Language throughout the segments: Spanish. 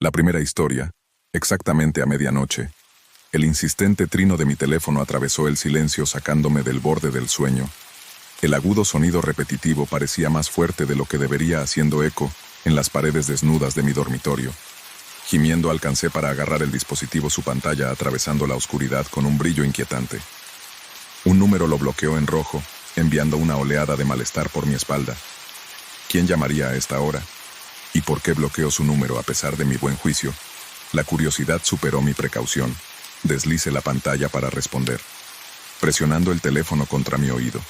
La primera historia, exactamente a medianoche, el insistente trino de mi teléfono atravesó el silencio sacándome del borde del sueño. El agudo sonido repetitivo parecía más fuerte de lo que debería, haciendo eco en las paredes desnudas de mi dormitorio. Gimiendo alcancé para agarrar el dispositivo su pantalla atravesando la oscuridad con un brillo inquietante. Un número lo bloqueó en rojo, enviando una oleada de malestar por mi espalda. ¿Quién llamaría a esta hora? ¿Y por qué bloqueó su número a pesar de mi buen juicio? La curiosidad superó mi precaución. Deslice la pantalla para responder, presionando el teléfono contra mi oído.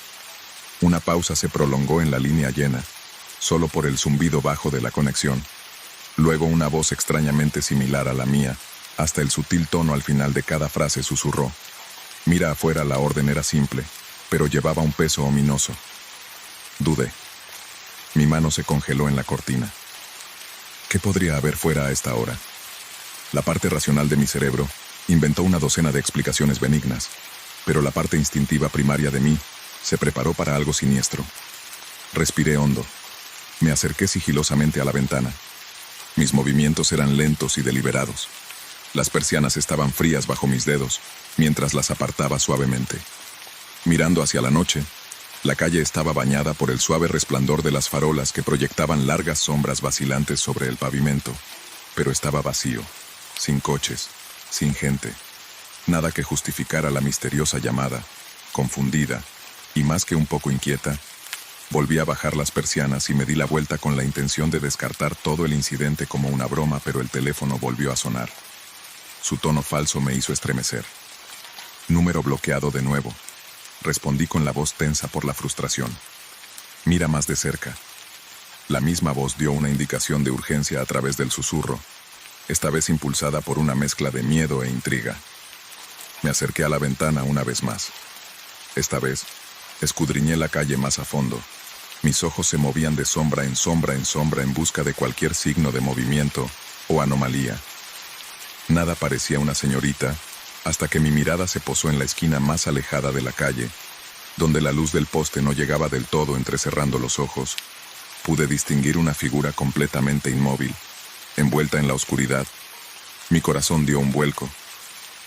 Una pausa se prolongó en la línea llena, solo por el zumbido bajo de la conexión. Luego una voz extrañamente similar a la mía, hasta el sutil tono al final de cada frase susurró. Mira afuera, la orden era simple, pero llevaba un peso ominoso. Dudé. Mi mano se congeló en la cortina. ¿Qué podría haber fuera a esta hora? La parte racional de mi cerebro inventó una docena de explicaciones benignas, pero la parte instintiva primaria de mí se preparó para algo siniestro. Respiré hondo. Me acerqué sigilosamente a la ventana. Mis movimientos eran lentos y deliberados. Las persianas estaban frías bajo mis dedos, mientras las apartaba suavemente. Mirando hacia la noche, la calle estaba bañada por el suave resplandor de las farolas que proyectaban largas sombras vacilantes sobre el pavimento, pero estaba vacío, sin coches, sin gente. Nada que justificara la misteriosa llamada. Confundida, y más que un poco inquieta, volví a bajar las persianas y me di la vuelta con la intención de descartar todo el incidente como una broma, pero el teléfono volvió a sonar. Su tono falso me hizo estremecer. Número bloqueado de nuevo. Respondí con la voz tensa por la frustración. Mira más de cerca. La misma voz dio una indicación de urgencia a través del susurro, esta vez impulsada por una mezcla de miedo e intriga. Me acerqué a la ventana una vez más. Esta vez, escudriñé la calle más a fondo. Mis ojos se movían de sombra en sombra en sombra en busca de cualquier signo de movimiento o anomalía. Nada parecía una señorita, hasta que mi mirada se posó en la esquina más alejada de la calle, donde la luz del poste no llegaba del todo. Entrecerrando los ojos, pude distinguir una figura completamente inmóvil, envuelta en la oscuridad. Mi corazón dio un vuelco.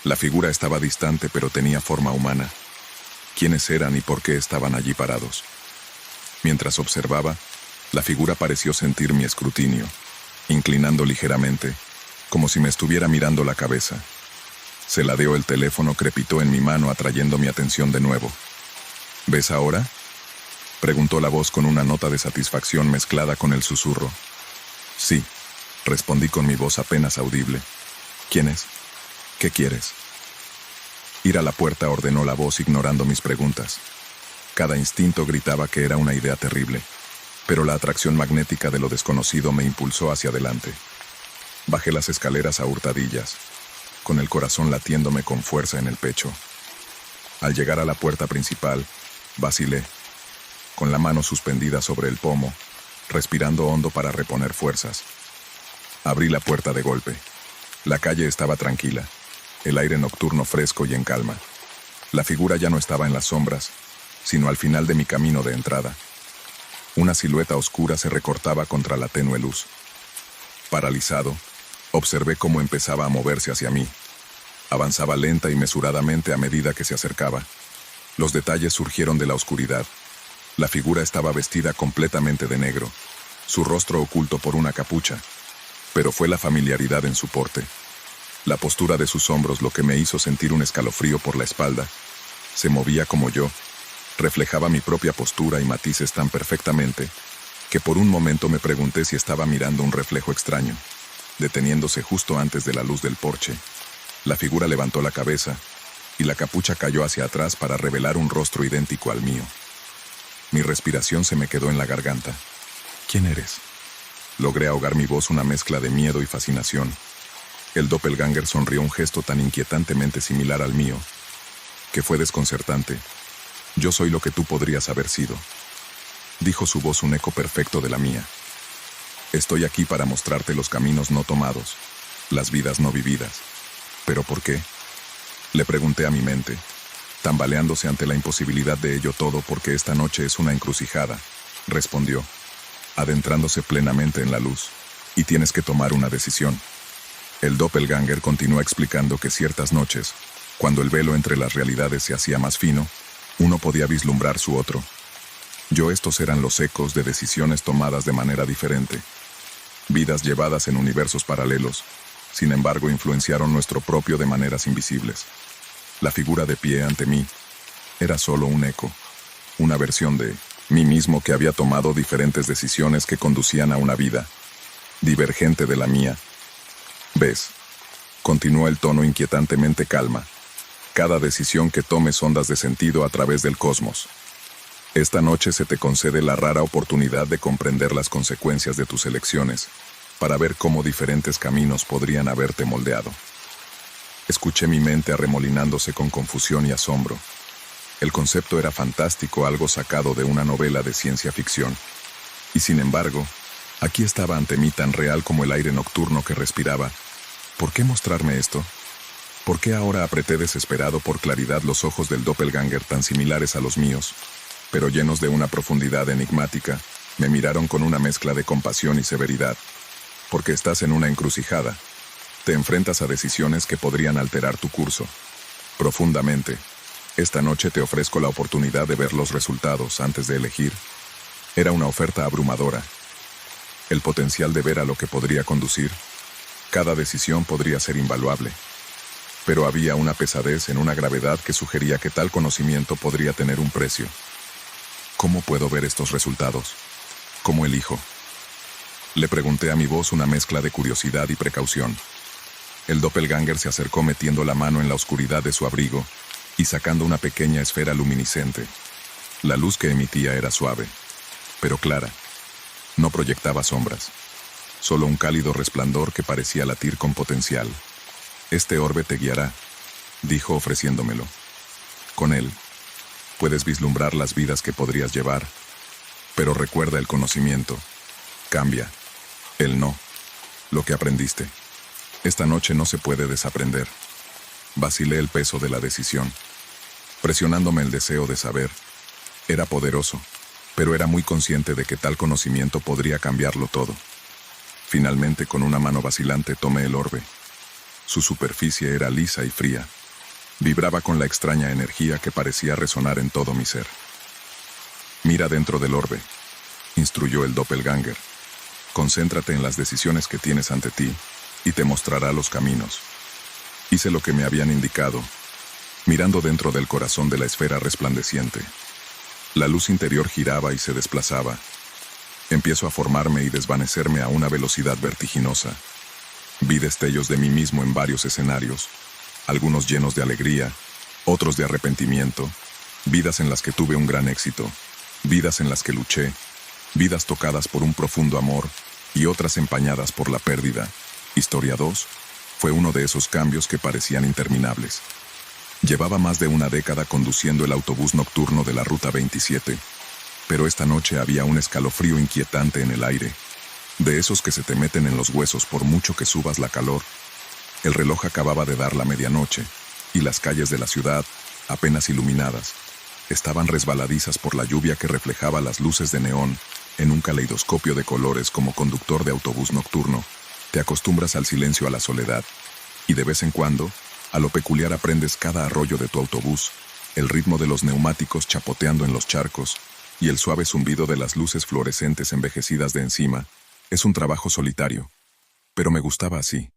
La figura estaba distante, pero tenía forma humana. ¿Quiénes eran y por qué estaban allí parados? Mientras observaba, la figura pareció sentir mi escrutinio, inclinando ligeramente, como si me estuviera mirando la cabeza. Se ladeó el teléfono, crepitó en mi mano, atrayendo mi atención de nuevo. ¿Ves ahora?, preguntó la voz con una nota de satisfacción mezclada con el susurro. Sí, respondí con mi voz apenas audible. ¿Quién es? ¿Qué quieres? Ir a la puerta, ordenó la voz, ignorando mis preguntas. Cada instinto gritaba que era una idea terrible, pero la atracción magnética de lo desconocido me impulsó hacia adelante. Bajé las escaleras a hurtadillas, con el corazón latiéndome con fuerza en el pecho. Al llegar a la puerta principal, vacilé, con la mano suspendida sobre el pomo, respirando hondo para reponer fuerzas. Abrí la puerta de golpe. La calle estaba tranquila, el aire nocturno fresco y en calma. La figura ya no estaba en las sombras, sino al final de mi camino de entrada. Una silueta oscura se recortaba contra la tenue luz. Paralizado, observé cómo empezaba a moverse hacia mí. Avanzaba lenta y mesuradamente a medida que se acercaba. Los detalles surgieron de la oscuridad. La figura estaba vestida completamente de negro, su rostro oculto por una capucha, pero fue la familiaridad en su porte. La postura de sus hombros lo que me hizo sentir un escalofrío por la espalda. Se movía como yo, reflejaba mi propia postura y matices tan perfectamente, que por un momento me pregunté si estaba mirando un reflejo extraño. Deteniéndose justo antes de la luz del porche, la figura levantó la cabeza, y la capucha cayó hacia atrás para revelar un rostro idéntico al mío. Mi respiración se me quedó en la garganta. ¿Quién eres? Logré ahogar mi voz, una mezcla de miedo y fascinación. El doppelganger sonrió, un gesto tan inquietantemente similar al mío, que fue desconcertante. Yo soy lo que tú podrías haber sido, dijo su voz, un eco perfecto de la mía. Estoy aquí para mostrarte los caminos no tomados, las vidas no vividas. ¿Pero por qué?, le pregunté a mi mente, tambaleándose ante la imposibilidad de ello todo. Porque esta noche es una encrucijada, respondió, adentrándose plenamente en la luz, y tienes que tomar una decisión. El doppelganger continúa explicando que ciertas noches, cuando el velo entre las realidades se hacía más fino, uno podía vislumbrar su otro. Estos eran los ecos de decisiones tomadas de manera diferente. Vidas llevadas en universos paralelos, sin embargo influenciaron nuestro propio de maneras invisibles. La figura de pie ante mí era solo un eco, una versión de mí mismo que había tomado diferentes decisiones que conducían a una vida divergente de la mía. ¿Ves? Continúa el tono inquietantemente calma. Cada decisión que tomes ondas de sentido a través del cosmos. Esta noche se te concede la rara oportunidad de comprender las consecuencias de tus elecciones, para ver cómo diferentes caminos podrían haberte moldeado. Escuché mi mente arremolinándose con confusión y asombro. El concepto era fantástico, algo sacado de una novela de ciencia ficción. Y sin embargo, aquí estaba ante mí tan real como el aire nocturno que respiraba. ¿Por qué mostrarme esto? ¿Por qué ahora apreté desesperado por claridad los ojos del doppelganger tan similares a los míos, pero llenos de una profundidad enigmática? Me miraron con una mezcla de compasión y severidad. Porque estás en una encrucijada. Te enfrentas a decisiones que podrían alterar tu curso. Profundamente. Esta noche te ofrezco la oportunidad de ver los resultados antes de elegir. Era una oferta abrumadora. El potencial de ver a lo que podría conducir. Cada decisión podría ser invaluable. Pero había una pesadez en una gravedad que sugería que tal conocimiento podría tener un precio. ¿Cómo puedo ver estos resultados? ¿Cómo elijo? Le pregunté a mi voz, una mezcla de curiosidad y precaución. El doppelganger se acercó metiendo la mano en la oscuridad de su abrigo y sacando una pequeña esfera luminiscente. La luz que emitía era suave, pero clara. No proyectaba sombras, solo un cálido resplandor que parecía latir con potencial. Este orbe te guiará, dijo ofreciéndomelo. Con él, puedes vislumbrar las vidas que podrías llevar, pero recuerda, el conocimiento cambia, el no, lo que aprendiste. Esta noche no se puede desaprender. Vacilé el peso de la decisión, presionándome el deseo de saber. Era poderoso, pero era muy consciente de que tal conocimiento podría cambiarlo todo. Finalmente, con una mano vacilante, tomé el orbe. Su superficie era lisa y fría. Vibraba con la extraña energía que parecía resonar en todo mi ser. Mira dentro del orbe, instruyó el doppelganger. Concéntrate en las decisiones que tienes ante ti, y te mostrará los caminos. Hice lo que me habían indicado, mirando dentro del corazón de la esfera resplandeciente. La luz interior giraba y se desplazaba. Empiezo a formarme y desvanecerme a una velocidad vertiginosa. Vi destellos de mí mismo en varios escenarios, algunos llenos de alegría, otros de arrepentimiento, vidas en las que tuve un gran éxito, vidas en las que luché, vidas tocadas por un profundo amor y otras empañadas por la pérdida. Historia 2 fue uno de esos cambios que parecían interminables. Llevaba más de una década conduciendo el autobús nocturno de la Ruta 27, pero esta noche había un escalofrío inquietante en el aire, de esos que se te meten en los huesos por mucho que subas la calor. El reloj acababa de dar la medianoche, y las calles de la ciudad, apenas iluminadas, estaban resbaladizas por la lluvia que reflejaba las luces de neón en un caleidoscopio de colores. Como conductor de autobús nocturno, te acostumbras al silencio, a la soledad, y de vez en cuando, a lo peculiar aprendes cada arroyo de tu autobús, el ritmo de los neumáticos chapoteando en los charcos, y el suave zumbido de las luces fluorescentes envejecidas de encima. Es un trabajo solitario, pero me gustaba así.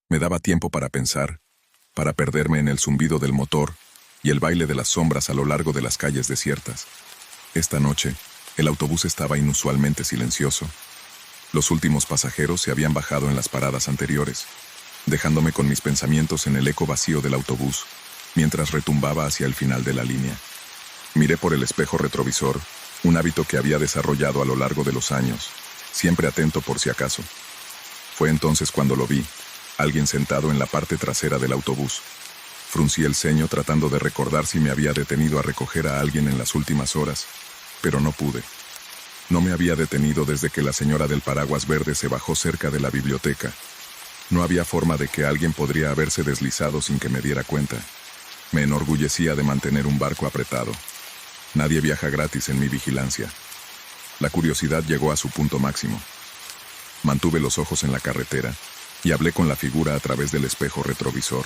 Me daba tiempo para pensar, para perderme en el zumbido del motor y el baile de las sombras a lo largo de las calles desiertas. Esta noche, el autobús estaba inusualmente silencioso. Los últimos pasajeros se habían bajado en las paradas anteriores, dejándome con mis pensamientos en el eco vacío del autobús, mientras retumbaba hacia el final de la línea. Miré por el espejo retrovisor, un hábito que había desarrollado a lo largo de los años, siempre atento por si acaso. Fue entonces cuando lo vi, alguien sentado en la parte trasera del autobús. Fruncí el ceño tratando de recordar si me había detenido a recoger a alguien en las últimas horas, pero no pude. No me había detenido desde que la señora del paraguas verde se bajó cerca de la biblioteca. No había forma de que alguien podría haberse deslizado sin que me diera cuenta. Me enorgullecía de mantener un barco apretado. Nadie viaja gratis en mi vigilancia. La curiosidad llegó a su punto máximo. Mantuve los ojos en la carretera, y hablé con la figura a través del espejo retrovisor.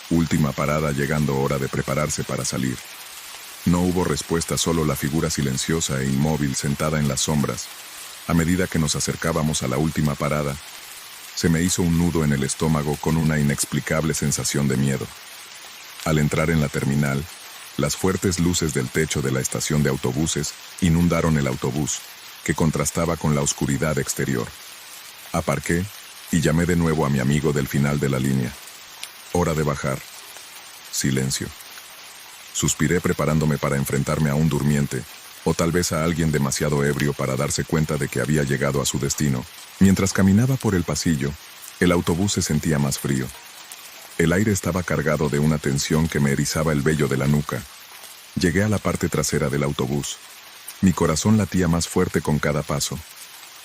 Última parada, llegando hora de prepararse para salir. No hubo respuesta, solo la figura silenciosa e inmóvil sentada en las sombras. A medida que nos acercábamos a la última parada, se me hizo un nudo en el estómago con una inexplicable sensación de miedo. Al entrar en la terminal, las fuertes luces del techo de la estación de autobuses inundaron el autobús, que contrastaba con la oscuridad exterior. Aparqué y llamé de nuevo a mi amigo del final de la línea. Hora de bajar. Silencio. Suspiré preparándome para enfrentarme a un durmiente, o tal vez a alguien demasiado ebrio para darse cuenta de que había llegado a su destino. Mientras caminaba por el pasillo, el autobús se sentía más frío. El aire estaba cargado de una tensión que me erizaba el vello de la nuca. Llegué a la parte trasera del autobús. Mi corazón latía más fuerte con cada paso.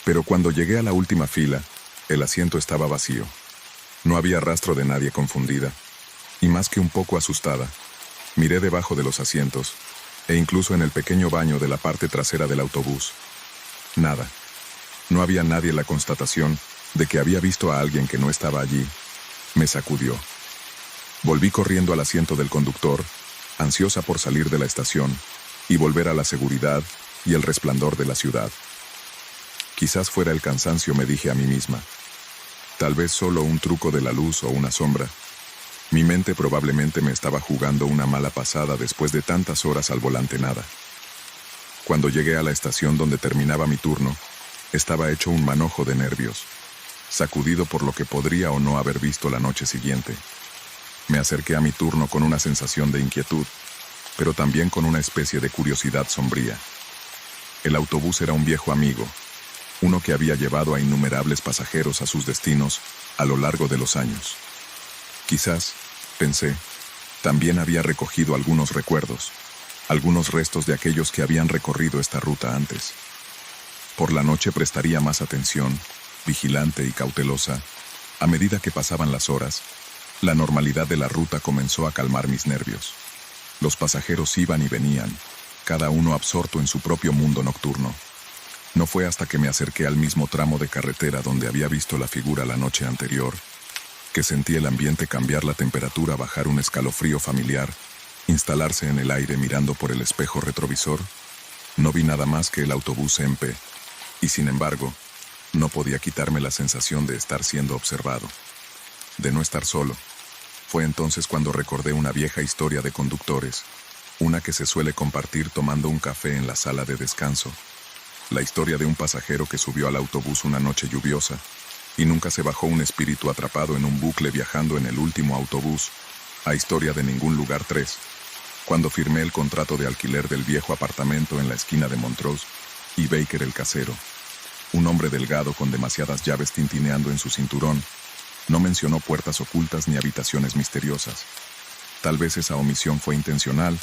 Pero cuando llegué a la última fila, el asiento estaba vacío. No había rastro de nadie confundida, y más que un poco asustada. Miré debajo de los asientos, e incluso en el pequeño baño de la parte trasera del autobús. Nada. No había nadie. La constatación de que había visto a alguien que no estaba allí me sacudió. Volví corriendo al asiento del conductor, ansiosa por salir de la estación y volver a la seguridad y el resplandor de la ciudad. Quizás fuera el cansancio, me dije a mí misma. Tal vez solo un truco de la luz o una sombra. Mi mente probablemente me estaba jugando una mala pasada después de tantas horas al volante. Nada. Cuando llegué a la estación donde terminaba mi turno, estaba hecho un manojo de nervios, sacudido por lo que podría o no haber visto la noche siguiente. Me acerqué a mi turno con una sensación de inquietud, pero también con una especie de curiosidad sombría. El autobús era un viejo amigo, uno que había llevado a innumerables pasajeros a sus destinos a lo largo de los años. Quizás, pensé, también había recogido algunos recuerdos, algunos restos de aquellos que habían recorrido esta ruta antes. Por la noche prestaría más atención, vigilante y cautelosa. A medida que pasaban las horas, la normalidad de la ruta comenzó a calmar mis nervios. Los pasajeros iban y venían, cada uno absorto en su propio mundo nocturno. No fue hasta que me acerqué al mismo tramo de carretera donde había visto la figura la noche anterior, que sentí el ambiente cambiar, la temperatura bajar, un escalofrío familiar instalarse en el aire. Mirando por el espejo retrovisor, no vi nada más que el autobús en pie, y sin embargo, no podía quitarme la sensación de estar siendo observado, de no estar solo. Fue entonces cuando recordé una vieja historia de conductores, una que se suele compartir tomando un café en la sala de descanso. La historia de un pasajero que subió al autobús una noche lluviosa y nunca se bajó, un espíritu atrapado en un bucle viajando en el último autobús, a historia de ningún lugar 3. Cuando firmé el contrato de alquiler del viejo apartamento en la esquina de Montrose y Baker el casero, un hombre delgado con demasiadas llaves tintineando en su cinturón, no mencionó puertas ocultas ni habitaciones misteriosas. Tal vez esa omisión fue intencional,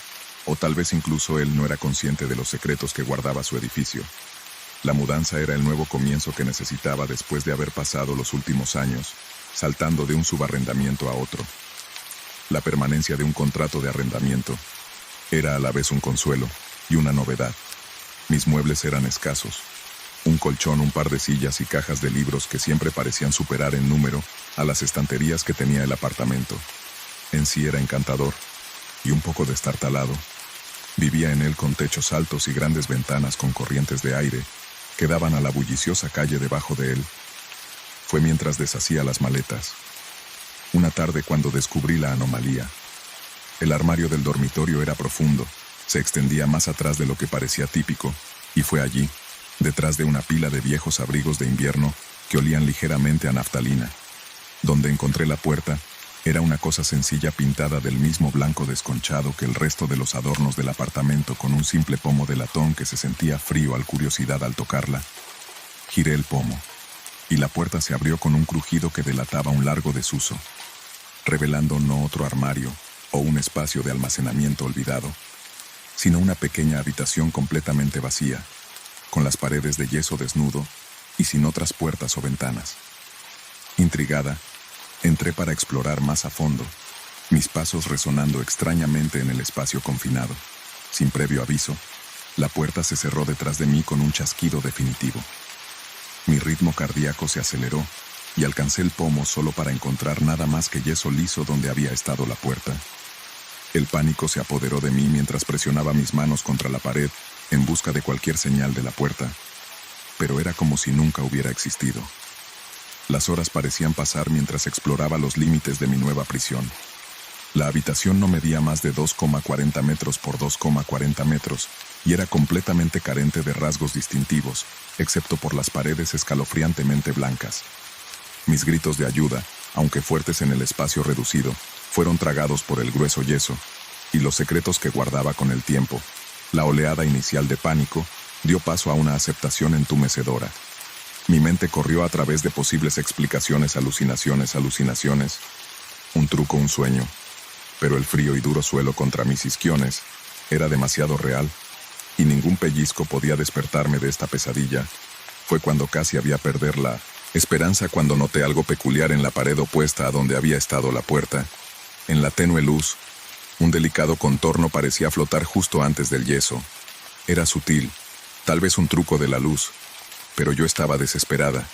o tal vez incluso él no era consciente de los secretos que guardaba su edificio. La mudanza era el nuevo comienzo que necesitaba después de haber pasado los últimos años saltando de un subarrendamiento a otro. La permanencia de un contrato de arrendamiento era a la vez un consuelo y una novedad. Mis muebles eran escasos. Un colchón, un par de sillas y cajas de libros que siempre parecían superar en número a las estanterías que tenía el apartamento. En sí era encantador y un poco destartalado. Vivía en él con techos altos y grandes ventanas con corrientes de aire que daban a la bulliciosa calle debajo de él. Fue mientras deshacía las maletas. Una tarde cuando descubrí la anomalía. El armario del dormitorio era profundo, se extendía más atrás de lo que parecía típico, y fue allí, detrás de una pila de viejos abrigos de invierno que olían ligeramente a naftalina, donde encontré la puerta. Era una cosa sencilla pintada del mismo blanco desconchado que el resto de los adornos del apartamento, con un simple pomo de latón que se sentía frío al curiosidad al tocarla. Giré el pomo, y la puerta se abrió con un crujido que delataba un largo desuso, revelando no otro armario o un espacio de almacenamiento olvidado, sino una pequeña habitación completamente vacía, con las paredes de yeso desnudo y sin otras puertas o ventanas. Intrigada, entré para explorar más a fondo, mis pasos resonando extrañamente en el espacio confinado. Sin previo aviso, la puerta se cerró detrás de mí con un chasquido definitivo. Mi ritmo cardíaco se aceleró y alcancé el pomo solo para encontrar nada más que yeso liso donde había estado la puerta. El pánico se apoderó de mí mientras presionaba mis manos contra la pared en busca de cualquier señal de la puerta, pero era como si nunca hubiera existido. Las horas parecían pasar mientras exploraba los límites de mi nueva prisión. La habitación no medía más de 2,40 metros por 2,40 metros y era completamente carente de rasgos distintivos, excepto por las paredes escalofriantemente blancas. Mis gritos de ayuda, aunque fuertes en el espacio reducido, fueron tragados por el grueso yeso, y los secretos que guardaba con el tiempo, la oleada inicial de pánico, dio paso a una aceptación entumecedora. Mi mente corrió a través de posibles explicaciones, alucinaciones, un truco, un sueño. Pero el frío y duro suelo contra mis isquiones era demasiado real, y ningún pellizco podía despertarme de esta pesadilla. Fue cuando casi había perder la esperanza cuando noté algo peculiar en la pared opuesta a donde había estado la puerta. En la tenue luz, un delicado contorno parecía flotar justo antes del yeso. Era sutil, tal vez un truco de la luz, pero yo estaba desesperada.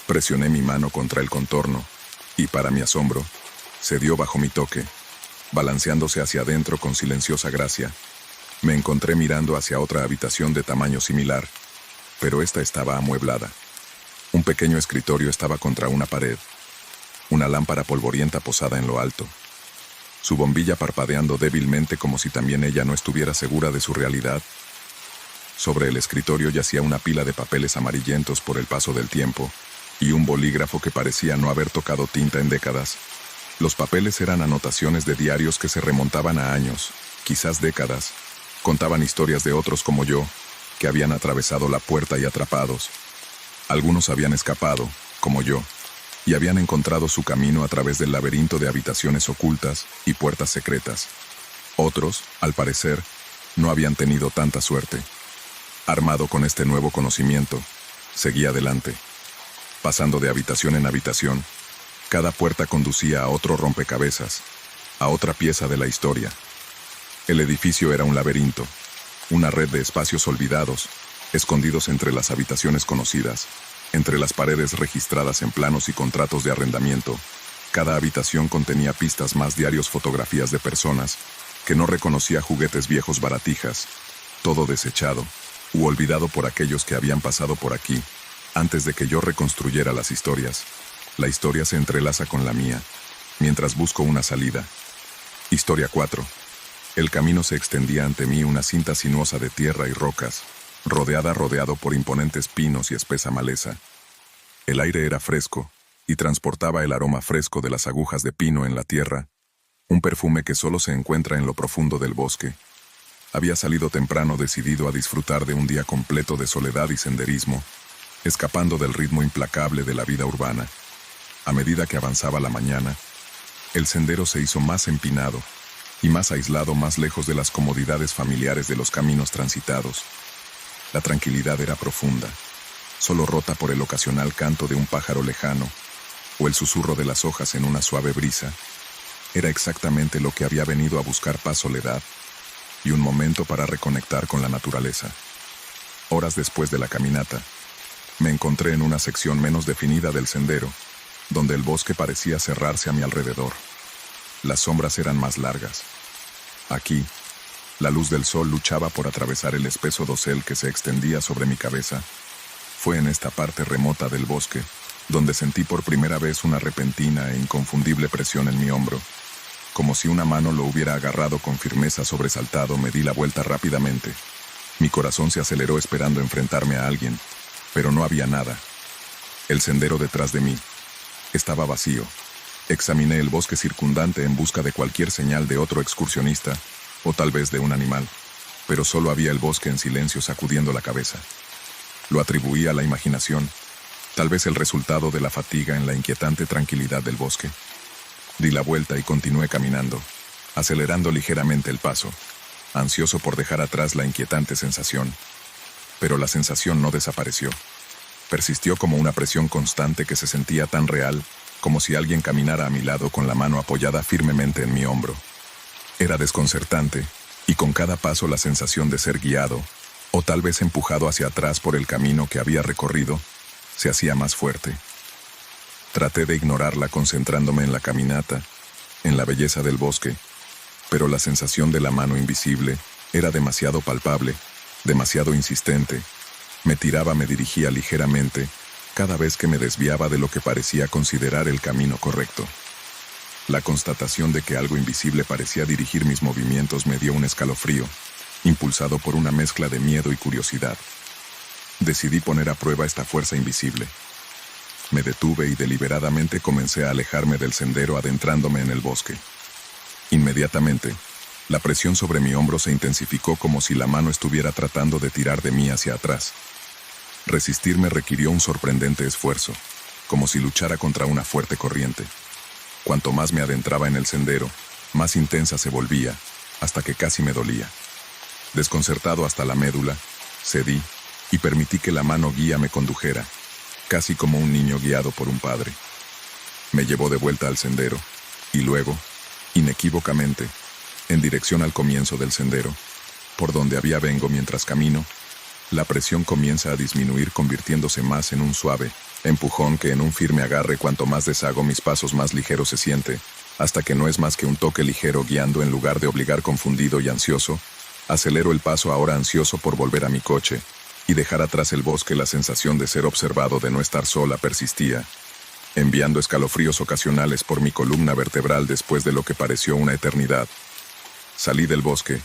Presioné mi mano contra el contorno, y para mi asombro, cedió bajo mi toque. Balanceándose hacia adentro con silenciosa gracia, me encontré mirando hacia otra habitación de tamaño similar, pero esta estaba amueblada. Un pequeño escritorio estaba contra una pared, una lámpara polvorienta posada en lo alto, su bombilla parpadeando débilmente como si también ella no estuviera segura de su realidad. Sobre el escritorio yacía una pila de papeles amarillentos por el paso del tiempo, y un bolígrafo que parecía no haber tocado tinta en décadas. Los papeles eran anotaciones de diarios que se remontaban a años, quizás décadas. Contaban historias de otros como yo, que habían atravesado la puerta y atrapados. Algunos habían escapado, como yo, y habían encontrado su camino a través del laberinto de habitaciones ocultas y puertas secretas. Otros, al parecer, no habían tenido tanta suerte. Armado con este nuevo conocimiento, seguí adelante. Pasando de habitación en habitación, cada puerta conducía a otro rompecabezas, a otra pieza de la historia. El edificio era un laberinto, una red de espacios olvidados, escondidos entre las habitaciones conocidas, entre las paredes registradas en planos y contratos de arrendamiento. Cada habitación contenía pistas más, diarios, fotografías de personas que no reconocía, juguetes viejos, baratijas, todo desechado u olvidado por aquellos que habían pasado por aquí, antes de que yo reconstruyera las historias. La historia se entrelaza con la mía, mientras busco una salida. Historia 4. El camino se extendía ante mí, una cinta sinuosa de tierra y rocas, rodeado por imponentes pinos y espesa maleza. El aire era fresco, y transportaba el aroma fresco de las agujas de pino en la tierra, un perfume que solo se encuentra en lo profundo del bosque. Había salido temprano, decidido a disfrutar de un día completo de soledad y senderismo, escapando del ritmo implacable de la vida urbana. A medida que avanzaba la mañana, el sendero se hizo más empinado y más aislado, más lejos de las comodidades familiares de los caminos transitados. La tranquilidad era profunda, solo rota por el ocasional canto de un pájaro lejano o el susurro de las hojas en una suave brisa. Era exactamente lo que había venido a buscar: paz, soledad y un momento para reconectar con la naturaleza. Horas después de la caminata, me encontré en una sección menos definida del sendero, donde el bosque parecía cerrarse a mi alrededor. Las sombras eran más largas. Aquí, la luz del sol luchaba por atravesar el espeso dosel que se extendía sobre mi cabeza. Fue en esta parte remota del bosque donde sentí por primera vez una repentina e inconfundible presión en mi hombro. Como si una mano lo hubiera agarrado con firmeza. Sobresaltado, me di la vuelta rápidamente. Mi corazón se aceleró esperando enfrentarme a alguien, pero no había nada. El sendero detrás de mí estaba vacío. Examiné el bosque circundante en busca de cualquier señal de otro excursionista, o tal vez de un animal, pero solo había el bosque en silencio, sacudiendo la cabeza. Lo atribuí a la imaginación, tal vez el resultado de la fatiga en la inquietante tranquilidad del bosque. Di la vuelta y continué caminando, acelerando ligeramente el paso, ansioso por dejar atrás la inquietante sensación. Pero la sensación no desapareció. Persistió como una presión constante que se sentía tan real, como si alguien caminara a mi lado con la mano apoyada firmemente en mi hombro. Era desconcertante, y con cada paso la sensación de ser guiado, o tal vez empujado hacia atrás por el camino que había recorrido, se hacía más fuerte. Traté de ignorarla concentrándome en la caminata, en la belleza del bosque, pero la sensación de la mano invisible era demasiado palpable, demasiado insistente. Me tiraba, me dirigía ligeramente, cada vez que me desviaba de lo que parecía considerar el camino correcto. La constatación de que algo invisible parecía dirigir mis movimientos me dio un escalofrío, impulsado por una mezcla de miedo y curiosidad. Decidí poner a prueba esta fuerza invisible. Me detuve y deliberadamente comencé a alejarme del sendero adentrándome en el bosque. Inmediatamente, la presión sobre mi hombro se intensificó como si la mano estuviera tratando de tirar de mí hacia atrás. Resistirme requirió un sorprendente esfuerzo, como si luchara contra una fuerte corriente. Cuanto más me adentraba en el sendero, más intensa se volvía, hasta que casi me dolía. Desconcertado hasta la médula, cedí y permití que la mano guía me condujera, casi como un niño guiado por un padre. Me llevó de vuelta al sendero, y luego, inequívocamente, en dirección al comienzo del sendero, por donde vengo mientras camino. La presión comienza a disminuir, convirtiéndose más en un suave empujón que en un firme agarre. Cuanto más deshago mis pasos, más ligero se siente, hasta que no es más que un toque ligero guiando en lugar de obligar. Confundido y ansioso, acelero el paso, ahora ansioso por volver a mi coche y dejar atrás el bosque. La sensación de ser observado, de no estar sola, persistía, enviando escalofríos ocasionales por mi columna vertebral después de lo que pareció una eternidad. Salí del bosque.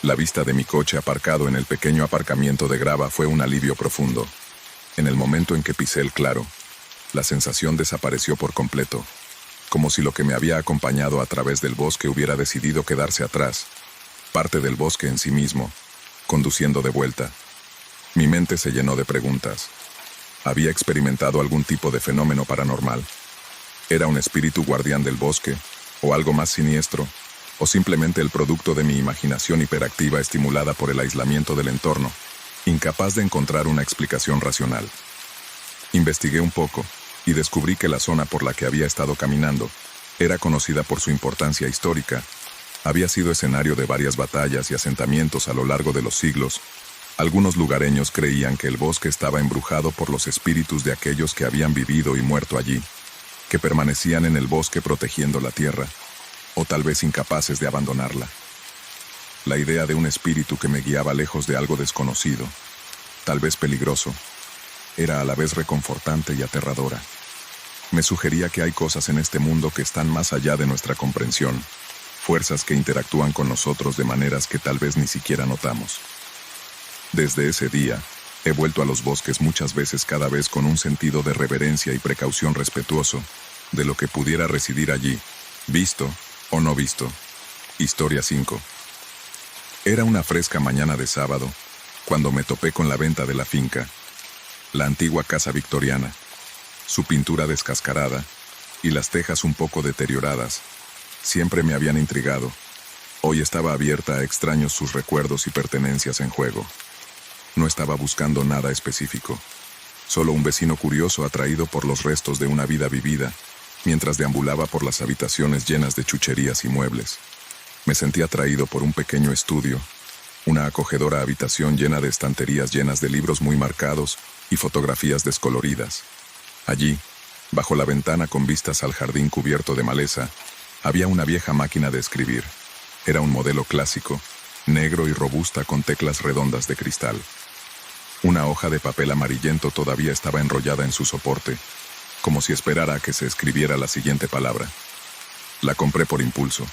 La vista de mi coche aparcado en el pequeño aparcamiento de grava fue un alivio profundo. En el momento en que pisé el claro, la sensación desapareció por completo, como si lo que me había acompañado a través del bosque hubiera decidido quedarse atrás, parte del bosque en sí mismo, conduciendo de vuelta. Mi mente se llenó de preguntas. ¿Había experimentado algún tipo de fenómeno paranormal? ¿Era un espíritu guardián del bosque, o algo más siniestro, o simplemente el producto de mi imaginación hiperactiva estimulada por el aislamiento del entorno, incapaz de encontrar una explicación racional? Investigué un poco, y descubrí que la zona por la que había estado caminando era conocida por su importancia histórica. Había sido escenario de varias batallas y asentamientos a lo largo de los siglos. Algunos lugareños creían que el bosque estaba embrujado por los espíritus de aquellos que habían vivido y muerto allí, que permanecían en el bosque protegiendo la tierra, o tal vez incapaces de abandonarla. La idea de un espíritu que me guiaba lejos de algo desconocido, tal vez peligroso, era a la vez reconfortante y aterradora. Me sugería que hay cosas en este mundo que están más allá de nuestra comprensión, fuerzas que interactúan con nosotros de maneras que tal vez ni siquiera notamos. Desde ese día, he vuelto a los bosques muchas veces, cada vez con un sentido de reverencia y precaución respetuoso de lo que pudiera residir allí, visto o no visto. Historia 5. Era una fresca mañana de sábado, cuando me topé con la venta de la finca, la antigua casa victoriana, su pintura descascarada y las tejas un poco deterioradas. Siempre me habían intrigado. Hoy estaba abierta a extraños, sus recuerdos y pertenencias en juego. No estaba buscando nada específico, solo un vecino curioso atraído por los restos de una vida vivida, mientras deambulaba por las habitaciones llenas de chucherías y muebles. Me sentí atraído por un pequeño estudio, una acogedora habitación llena de estanterías llenas de libros muy marcados y fotografías descoloridas. Allí, bajo la ventana con vistas al jardín cubierto de maleza, había una vieja máquina de escribir. Era un modelo clásico, negro y robusta con teclas redondas de cristal. Una hoja de papel amarillento todavía estaba enrollada en su soporte, como si esperara a que se escribiera la siguiente palabra. La compré por impulso.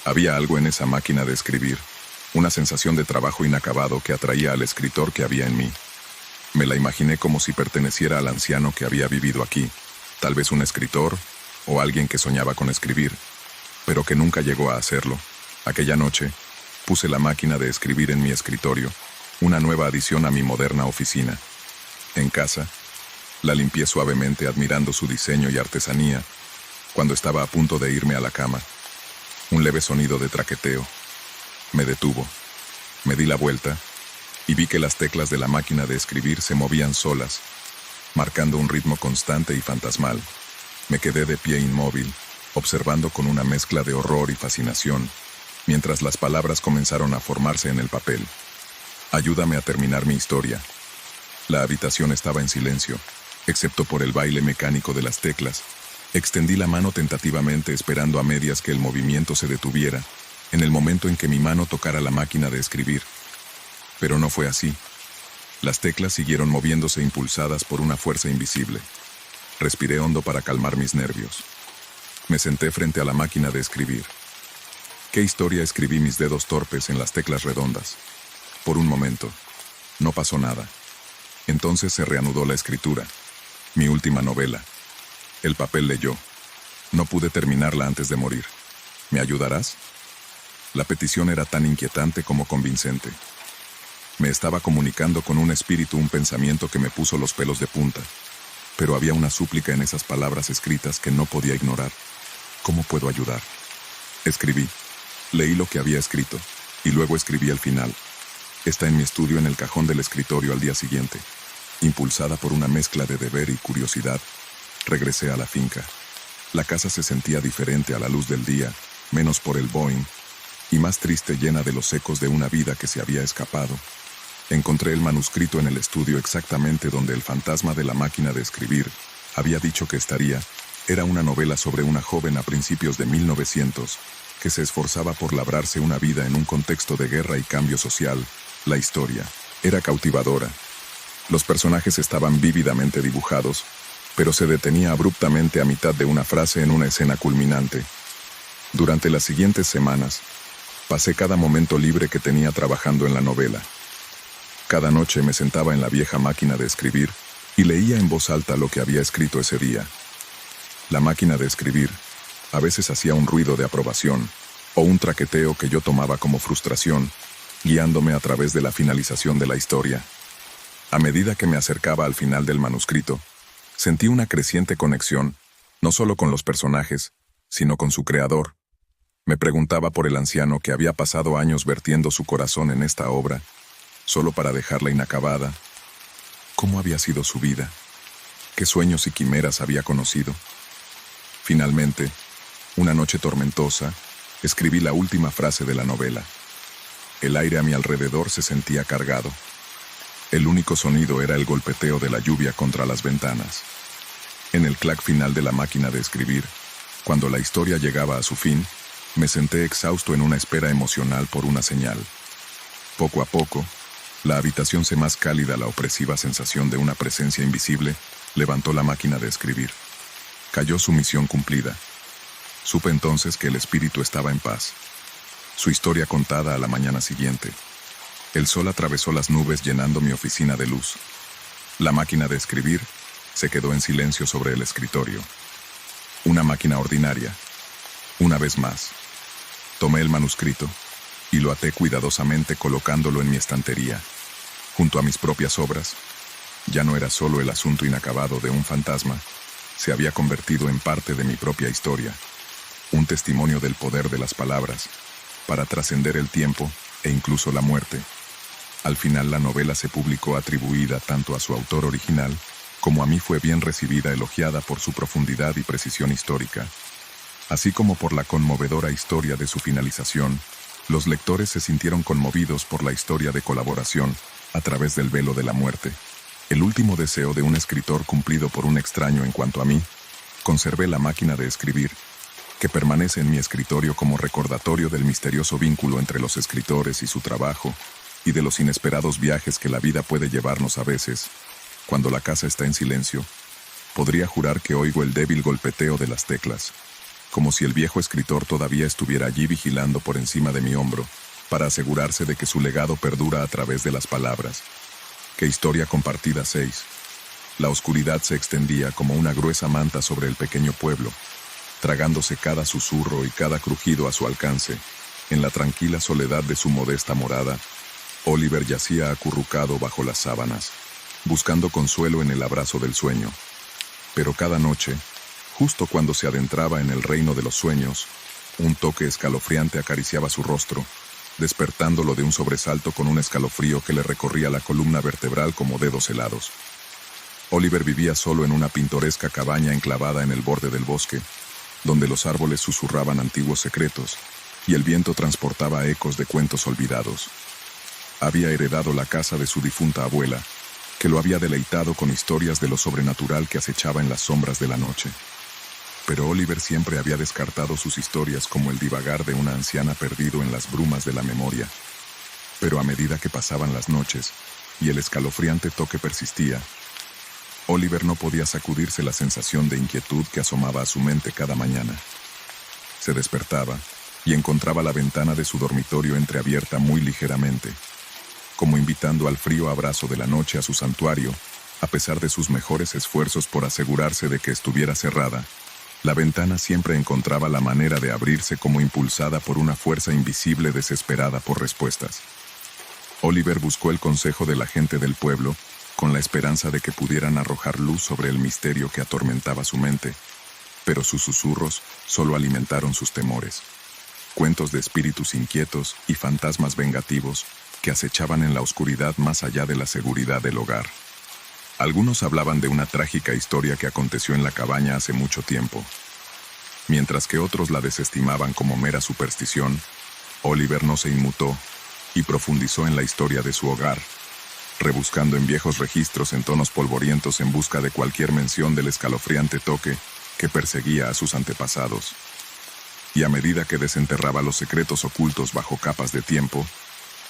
Había algo en esa máquina de escribir, una sensación de trabajo inacabado que atraía al escritor que había en mí. Me la imaginé como si perteneciera al anciano que había vivido aquí, tal vez un escritor o alguien que soñaba con escribir, pero que nunca llegó a hacerlo. Aquella noche, puse la máquina de escribir en mi escritorio, una nueva adición a mi moderna oficina. En casa, la limpié suavemente admirando su diseño y artesanía. Cuando estaba a punto de irme a la cama, un leve sonido de traqueteo me detuvo. Me di la vuelta y vi que las teclas de la máquina de escribir se movían solas, marcando un ritmo constante y fantasmal. Me quedé de pie inmóvil, observando con una mezcla de horror y fascinación, mientras las palabras comenzaron a formarse en el papel. Ayúdame a terminar mi historia. La habitación estaba en silencio, excepto por el baile mecánico de las teclas. Extendí la mano tentativamente esperando a medias que el movimiento se detuviera, en el momento en que mi mano tocara la máquina de escribir. Pero no fue así. Las teclas siguieron moviéndose impulsadas por una fuerza invisible. Respiré hondo para calmar mis nervios. Me senté frente a la máquina de escribir. ¿Qué historia escribí mis dedos torpes en las teclas redondas? Por un momento, no pasó nada. Entonces se reanudó la escritura. Mi última novela. El papel leyó. No pude terminarla antes de morir. ¿Me ayudarás? La petición era tan inquietante como convincente. Me estaba comunicando con un espíritu un pensamiento que me puso los pelos de punta. Pero había una súplica en esas palabras escritas que no podía ignorar. ¿Cómo puedo ayudar? Escribí. Leí lo que había escrito, y luego escribí el final. Está en mi estudio en el cajón del escritorio al día siguiente. Impulsada por una mezcla de deber y curiosidad, regresé a la finca. La casa se sentía diferente a la luz del día, menos por el Boeing, y más triste, llena de los ecos de una vida que se había escapado. Encontré el manuscrito en el estudio exactamente donde el fantasma de la máquina de escribir había dicho que estaría. Era una novela sobre una joven a principios de 1900 que se esforzaba por labrarse una vida en un contexto de guerra y cambio social. La historia era cautivadora. Los personajes estaban vívidamente dibujados, pero se detenía abruptamente a mitad de una frase en una escena culminante. Durante las siguientes semanas, pasé cada momento libre que tenía trabajando en la novela. Cada noche me sentaba en la vieja máquina de escribir y leía en voz alta lo que había escrito ese día. La máquina de escribir a veces hacía un ruido de aprobación o un traqueteo que yo tomaba como frustración, guiándome a través de la finalización de la historia. A medida que me acercaba al final del manuscrito, sentí una creciente conexión, no solo con los personajes, sino con su creador. Me preguntaba por el anciano que había pasado años vertiendo su corazón en esta obra, solo para dejarla inacabada. ¿Cómo había sido su vida? ¿Qué sueños y quimeras había conocido? Finalmente, una noche tormentosa, escribí la última frase de la novela. El aire a mi alrededor se sentía cargado. El único sonido era el golpeteo de la lluvia contra las ventanas. En el clac final de la máquina de escribir, cuando la historia llegaba a su fin, me senté exhausto en una espera emocional por una señal. Poco a poco, la habitación se más cálida, la opresiva sensación de una presencia invisible levantó la máquina de escribir. Cayó su misión cumplida. Supe entonces que el espíritu estaba en paz. Su historia contada a la mañana siguiente. El sol atravesó las nubes llenando mi oficina de luz. La máquina de escribir se quedó en silencio sobre el escritorio. Una máquina ordinaria. Una vez más. Tomé el manuscrito y lo até cuidadosamente colocándolo en mi estantería, junto a mis propias obras. Ya no era solo el asunto inacabado de un fantasma, se había convertido en parte de mi propia historia, un testimonio del poder de las palabras, para trascender el tiempo e incluso la muerte. Al final la novela se publicó atribuida tanto a su autor original, como a mí fue bien recibida, elogiada por su profundidad y precisión histórica. Así como por la conmovedora historia de su finalización, los lectores se sintieron conmovidos por la historia de colaboración a través del velo de la muerte. El último deseo de un escritor cumplido por un extraño. En cuanto a mí, conservé la máquina de escribir, que permanece en mi escritorio como recordatorio del misterioso vínculo entre los escritores y su trabajo, y de los inesperados viajes que la vida puede llevarnos a veces. Cuando la casa está en silencio, podría jurar que oigo el débil golpeteo de las teclas, como si el viejo escritor todavía estuviera allí vigilando por encima de mi hombro, para asegurarse de que su legado perdura a través de las palabras. ¡Qué historia compartida! 6. La oscuridad se extendía como una gruesa manta sobre el pequeño pueblo, tragándose cada susurro y cada crujido a su alcance. En la tranquila soledad de su modesta morada, Oliver yacía acurrucado bajo las sábanas, buscando consuelo en el abrazo del sueño. Pero cada noche, justo cuando se adentraba en el reino de los sueños, un toque escalofriante acariciaba su rostro, despertándolo de un sobresalto con un escalofrío que le recorría la columna vertebral como dedos helados. Oliver vivía solo en una pintoresca cabaña enclavada en el borde del bosque, donde los árboles susurraban antiguos secretos y el viento transportaba ecos de cuentos olvidados. Había heredado la casa de su difunta abuela, que lo había deleitado con historias de lo sobrenatural que acechaba en las sombras de la noche. Pero Oliver siempre había descartado sus historias como el divagar de una anciana perdido en las brumas de la memoria. Pero a medida que pasaban las noches, y el escalofriante toque persistía, Oliver no podía sacudirse la sensación de inquietud que asomaba a su mente cada mañana. Se despertaba y encontraba la ventana de su dormitorio entreabierta muy ligeramente, como invitando al frío abrazo de la noche a su santuario, a pesar de sus mejores esfuerzos por asegurarse de que estuviera cerrada. La ventana siempre encontraba la manera de abrirse como impulsada por una fuerza invisible desesperada por respuestas. Oliver buscó el consejo de la gente del pueblo, con la esperanza de que pudieran arrojar luz sobre el misterio que atormentaba su mente, pero sus susurros solo alimentaron sus temores. Cuentos de espíritus inquietos y fantasmas vengativos que acechaban en la oscuridad más allá de la seguridad del hogar. Algunos hablaban de una trágica historia que aconteció en la cabaña hace mucho tiempo. Mientras que otros la desestimaban como mera superstición, Oliver no se inmutó y profundizó en la historia de su hogar, rebuscando en viejos registros en tonos polvorientos en busca de cualquier mención del escalofriante toque que perseguía a sus antepasados. Y a medida que desenterraba los secretos ocultos bajo capas de tiempo,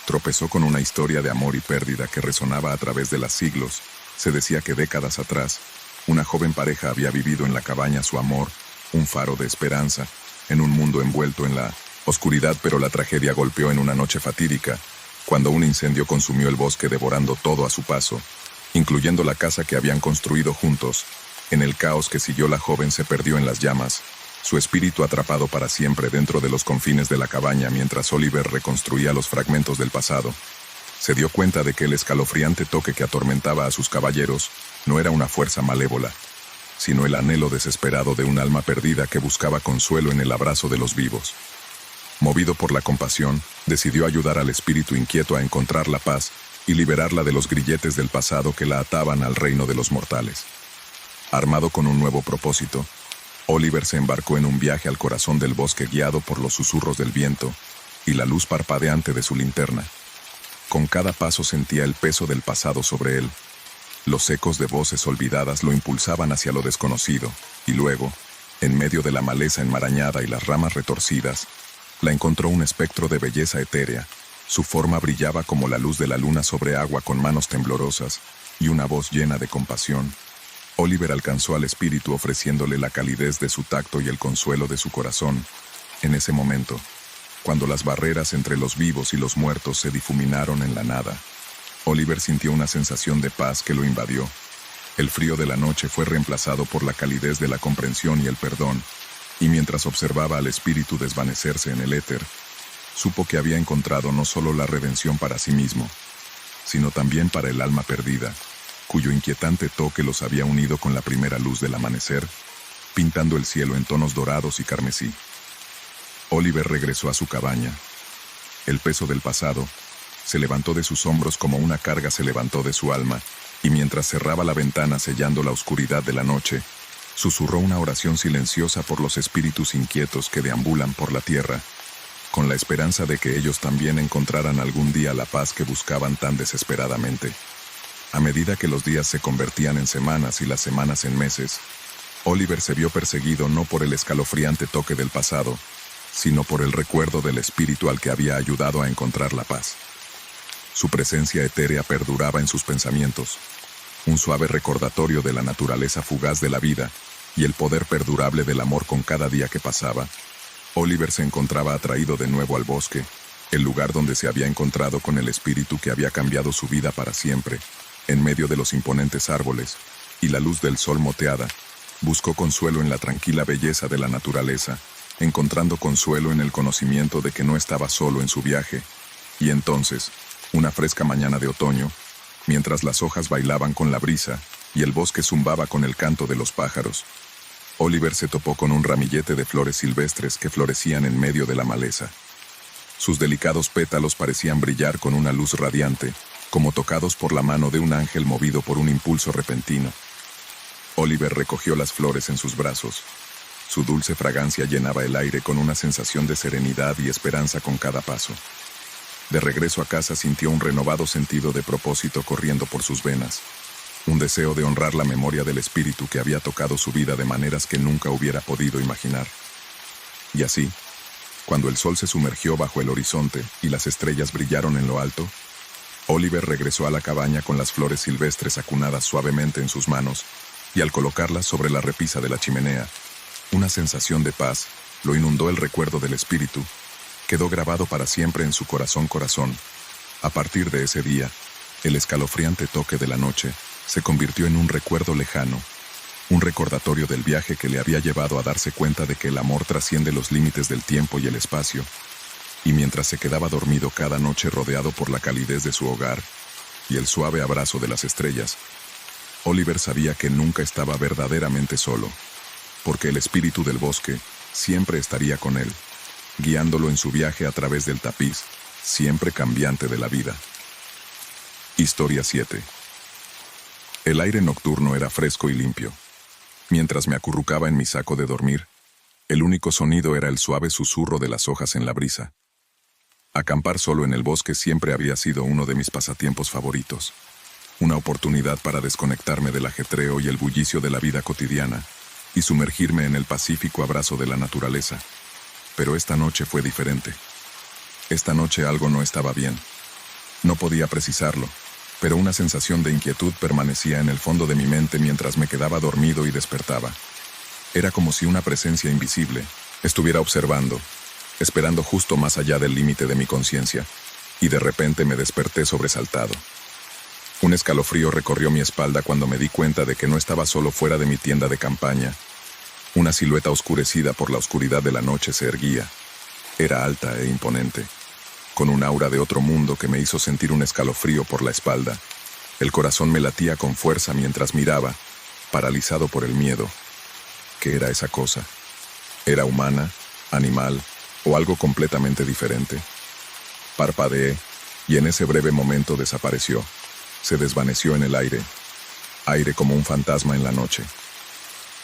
tropezó con una historia de amor y pérdida que resonaba a través de los siglos. Se decía que décadas atrás, una joven pareja había vivido en la cabaña su amor, un faro de esperanza, en un mundo envuelto en la oscuridad, pero la tragedia golpeó en una noche fatídica, cuando un incendio consumió el bosque devorando todo a su paso, incluyendo la casa que habían construido juntos. En el caos que siguió, la joven se perdió en las llamas, su espíritu atrapado para siempre dentro de los confines de la cabaña mientras Oliver reconstruía los fragmentos del pasado. Se dio cuenta de que el escalofriante toque que atormentaba a sus caballeros no era una fuerza malévola, sino el anhelo desesperado de un alma perdida que buscaba consuelo en el abrazo de los vivos. Movido por la compasión, decidió ayudar al espíritu inquieto a encontrar la paz y liberarla de los grilletes del pasado que la ataban al reino de los mortales. Armado con un nuevo propósito, Oliver se embarcó en un viaje al corazón del bosque guiado por los susurros del viento y la luz parpadeante de su linterna. Con cada paso sentía el peso del pasado sobre él. Los ecos de voces olvidadas lo impulsaban hacia lo desconocido, y luego, en medio de la maleza enmarañada y las ramas retorcidas, la encontró un espectro de belleza etérea. Su forma brillaba como la luz de la luna sobre agua, con manos temblorosas y una voz llena de compasión. Oliver alcanzó al espíritu ofreciéndole la calidez de su tacto y el consuelo de su corazón. En ese momento, cuando las barreras entre los vivos y los muertos se difuminaron en la nada, Oliver sintió una sensación de paz que lo invadió. El frío de la noche fue reemplazado por la calidez de la comprensión y el perdón, y mientras observaba al espíritu desvanecerse en el éter, supo que había encontrado no solo la redención para sí mismo, sino también para el alma perdida, cuyo inquietante toque los había unido con la primera luz del amanecer, pintando el cielo en tonos dorados y carmesí. Oliver regresó a su cabaña. El peso del pasado se levantó de sus hombros como una carga se levantó de su alma, y mientras cerraba la ventana sellando la oscuridad de la noche, susurró una oración silenciosa por los espíritus inquietos que deambulan por la tierra, con la esperanza de que ellos también encontraran algún día la paz que buscaban tan desesperadamente. A medida que los días se convertían en semanas y las semanas en meses, Oliver se vio perseguido no por el escalofriante toque del pasado, sino por el recuerdo del espíritu al que había ayudado a encontrar la paz. Su presencia etérea perduraba en sus pensamientos, un suave recordatorio de la naturaleza fugaz de la vida y el poder perdurable del amor. Con cada día que pasaba, Oliver se encontraba atraído de nuevo al bosque, el lugar donde se había encontrado con el espíritu que había cambiado su vida para siempre. En medio de los imponentes árboles y la luz del sol moteada, buscó consuelo en la tranquila belleza de la naturaleza, encontrando consuelo en el conocimiento de que no estaba solo en su viaje. Y entonces, una fresca mañana de otoño, mientras las hojas bailaban con la brisa y el bosque zumbaba con el canto de los pájaros, Oliver se topó con un ramillete de flores silvestres que florecían en medio de la maleza. Sus delicados pétalos parecían brillar con una luz radiante, como tocados por la mano de un ángel movido por un impulso repentino. Oliver recogió las flores en sus brazos. Su dulce fragancia llenaba el aire con una sensación de serenidad y esperanza con cada paso. De regreso a casa sintió un renovado sentido de propósito corriendo por sus venas, un deseo de honrar la memoria del espíritu que había tocado su vida de maneras que nunca hubiera podido imaginar. Y así, cuando el sol se sumergió bajo el horizonte y las estrellas brillaron en lo alto, Oliver regresó a la cabaña con las flores silvestres acunadas suavemente en sus manos, y al colocarlas sobre la repisa de la chimenea, una sensación de paz lo inundó. El recuerdo del espíritu quedó grabado para siempre en su corazón. A partir de ese día, el escalofriante toque de la noche se convirtió en un recuerdo lejano, un recordatorio del viaje que le había llevado a darse cuenta de que el amor trasciende los límites del tiempo y el espacio. Y mientras se quedaba dormido cada noche rodeado por la calidez de su hogar y el suave abrazo de las estrellas, Oliver sabía que nunca estaba verdaderamente solo, porque el espíritu del bosque siempre estaría con él, guiándolo en su viaje a través del tapiz, siempre cambiante de la vida. Historia 7. El aire nocturno era fresco y limpio. Mientras me acurrucaba en mi saco de dormir, el único sonido era el suave susurro de las hojas en la brisa. Acampar solo en el bosque siempre había sido uno de mis pasatiempos favoritos. Una oportunidad para desconectarme del ajetreo y el bullicio de la vida cotidiana y sumergirme en el pacífico abrazo de la naturaleza. Pero esta noche fue diferente. Esta noche algo no estaba bien. No podía precisarlo, pero una sensación de inquietud permanecía en el fondo de mi mente mientras me quedaba dormido y despertaba. Era como si una presencia invisible estuviera observando, esperando justo más allá del límite de mi conciencia, y de repente me desperté sobresaltado. Un escalofrío recorrió mi espalda cuando me di cuenta de que no estaba solo fuera de mi tienda de campaña. Una silueta oscurecida por la oscuridad de la noche se erguía. Era alta e imponente, con un aura de otro mundo que me hizo sentir un escalofrío por la espalda. El corazón me latía con fuerza mientras miraba, paralizado por el miedo. ¿Qué era esa cosa? ¿Era humana, animal o algo completamente diferente? Parpadeé, y en ese breve momento desapareció. Se desvaneció en el aire como un fantasma en la noche.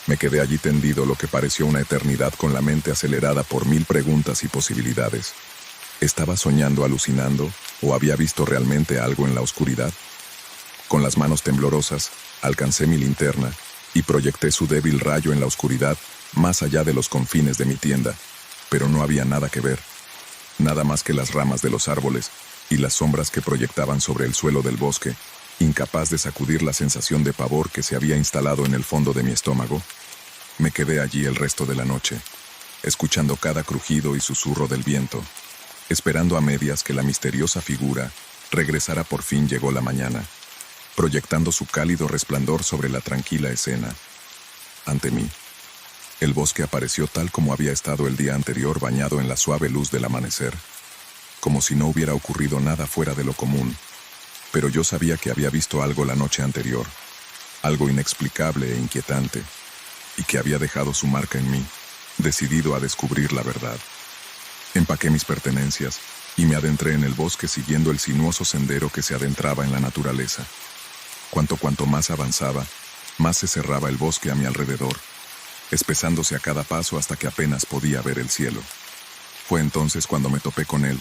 Me quedé allí tendido lo que pareció una eternidad con la mente acelerada por 1000 preguntas y posibilidades. ¿Estaba soñando, alucinando, o había visto realmente algo en la oscuridad? Con las manos temblorosas, alcancé mi linterna y proyecté su débil rayo en la oscuridad, más allá de los confines de mi tienda, pero no había nada que ver. Nada más que las ramas de los árboles y las sombras que proyectaban sobre el suelo del bosque, incapaz de sacudir la sensación de pavor que se había instalado en el fondo de mi estómago. Me quedé allí el resto de la noche, escuchando cada crujido y susurro del viento, esperando a medias que la misteriosa figura regresara. Por fin llegó la mañana, proyectando su cálido resplandor sobre la tranquila escena. Ante mí, el bosque apareció tal como había estado el día anterior, bañado en la suave luz del amanecer, como si no hubiera ocurrido nada fuera de lo común. Pero yo sabía que había visto algo la noche anterior, algo inexplicable e inquietante, y que había dejado su marca en mí, decidido a descubrir la verdad. Empaqué mis pertenencias y me adentré en el bosque siguiendo el sinuoso sendero que se adentraba en la naturaleza. Cuanto más avanzaba, más se cerraba el bosque a mi alrededor, espesándose a cada paso hasta que apenas podía ver el cielo. Fue entonces cuando me topé con él,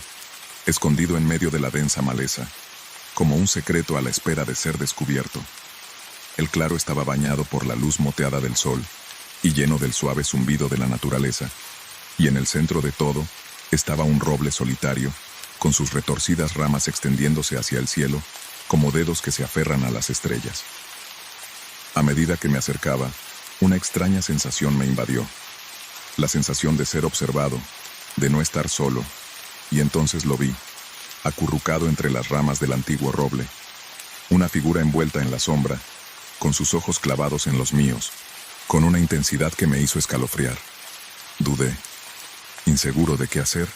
escondido en medio de la densa maleza, como un secreto a la espera de ser descubierto. El claro estaba bañado por la luz moteada del sol y lleno del suave zumbido de la naturaleza, y en el centro de todo estaba un roble solitario, con sus retorcidas ramas extendiéndose hacia el cielo, como dedos que se aferran a las estrellas. A medida que me acercaba, una extraña sensación me invadió, la sensación de ser observado, de no estar solo, y entonces lo vi, acurrucado entre las ramas del antiguo roble, una figura envuelta en la sombra, con sus ojos clavados en los míos, con una intensidad que me hizo escalofriar. Dudé, inseguro de qué hacer.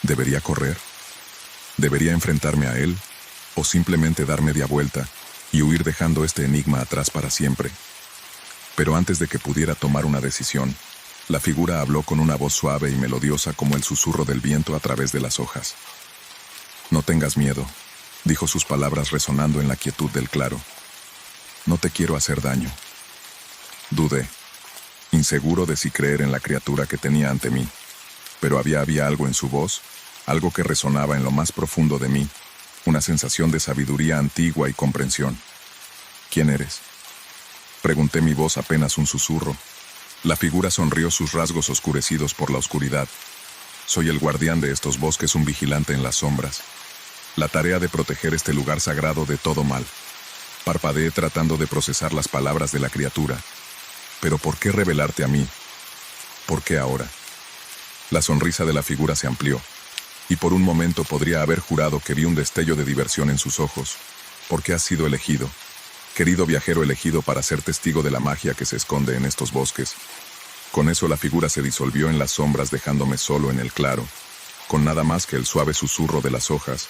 ¿Debería correr? ¿Debería enfrentarme a él? ¿O simplemente dar media vuelta y huir dejando este enigma atrás para siempre? Pero antes de que pudiera tomar una decisión, la figura habló con una voz suave y melodiosa como el susurro del viento a través de las hojas. «No tengas miedo», dijo, sus palabras resonando en la quietud del claro. «No te quiero hacer daño». Dudé, inseguro de si creer en la criatura que tenía ante mí, pero había algo en su voz, algo que resonaba en lo más profundo de mí, una sensación de sabiduría antigua y comprensión. ¿Quién eres?, pregunté, mi voz apenas un susurro. La figura sonrió, sus rasgos oscurecidos por la oscuridad. Soy el guardián de estos bosques, un vigilante en las sombras. La tarea de proteger este lugar sagrado de todo mal. Parpadeé tratando de procesar las palabras de la criatura. ¿Pero por qué revelarte a mí? ¿Por qué ahora? La sonrisa de la figura se amplió, y por un momento podría haber jurado que vi un destello de diversión en sus ojos. Porque has sido elegido, querido viajero elegido para ser testigo de la magia que se esconde en estos bosques. Con eso la figura se disolvió en las sombras, dejándome solo en el claro, con nada más que el suave susurro de las hojas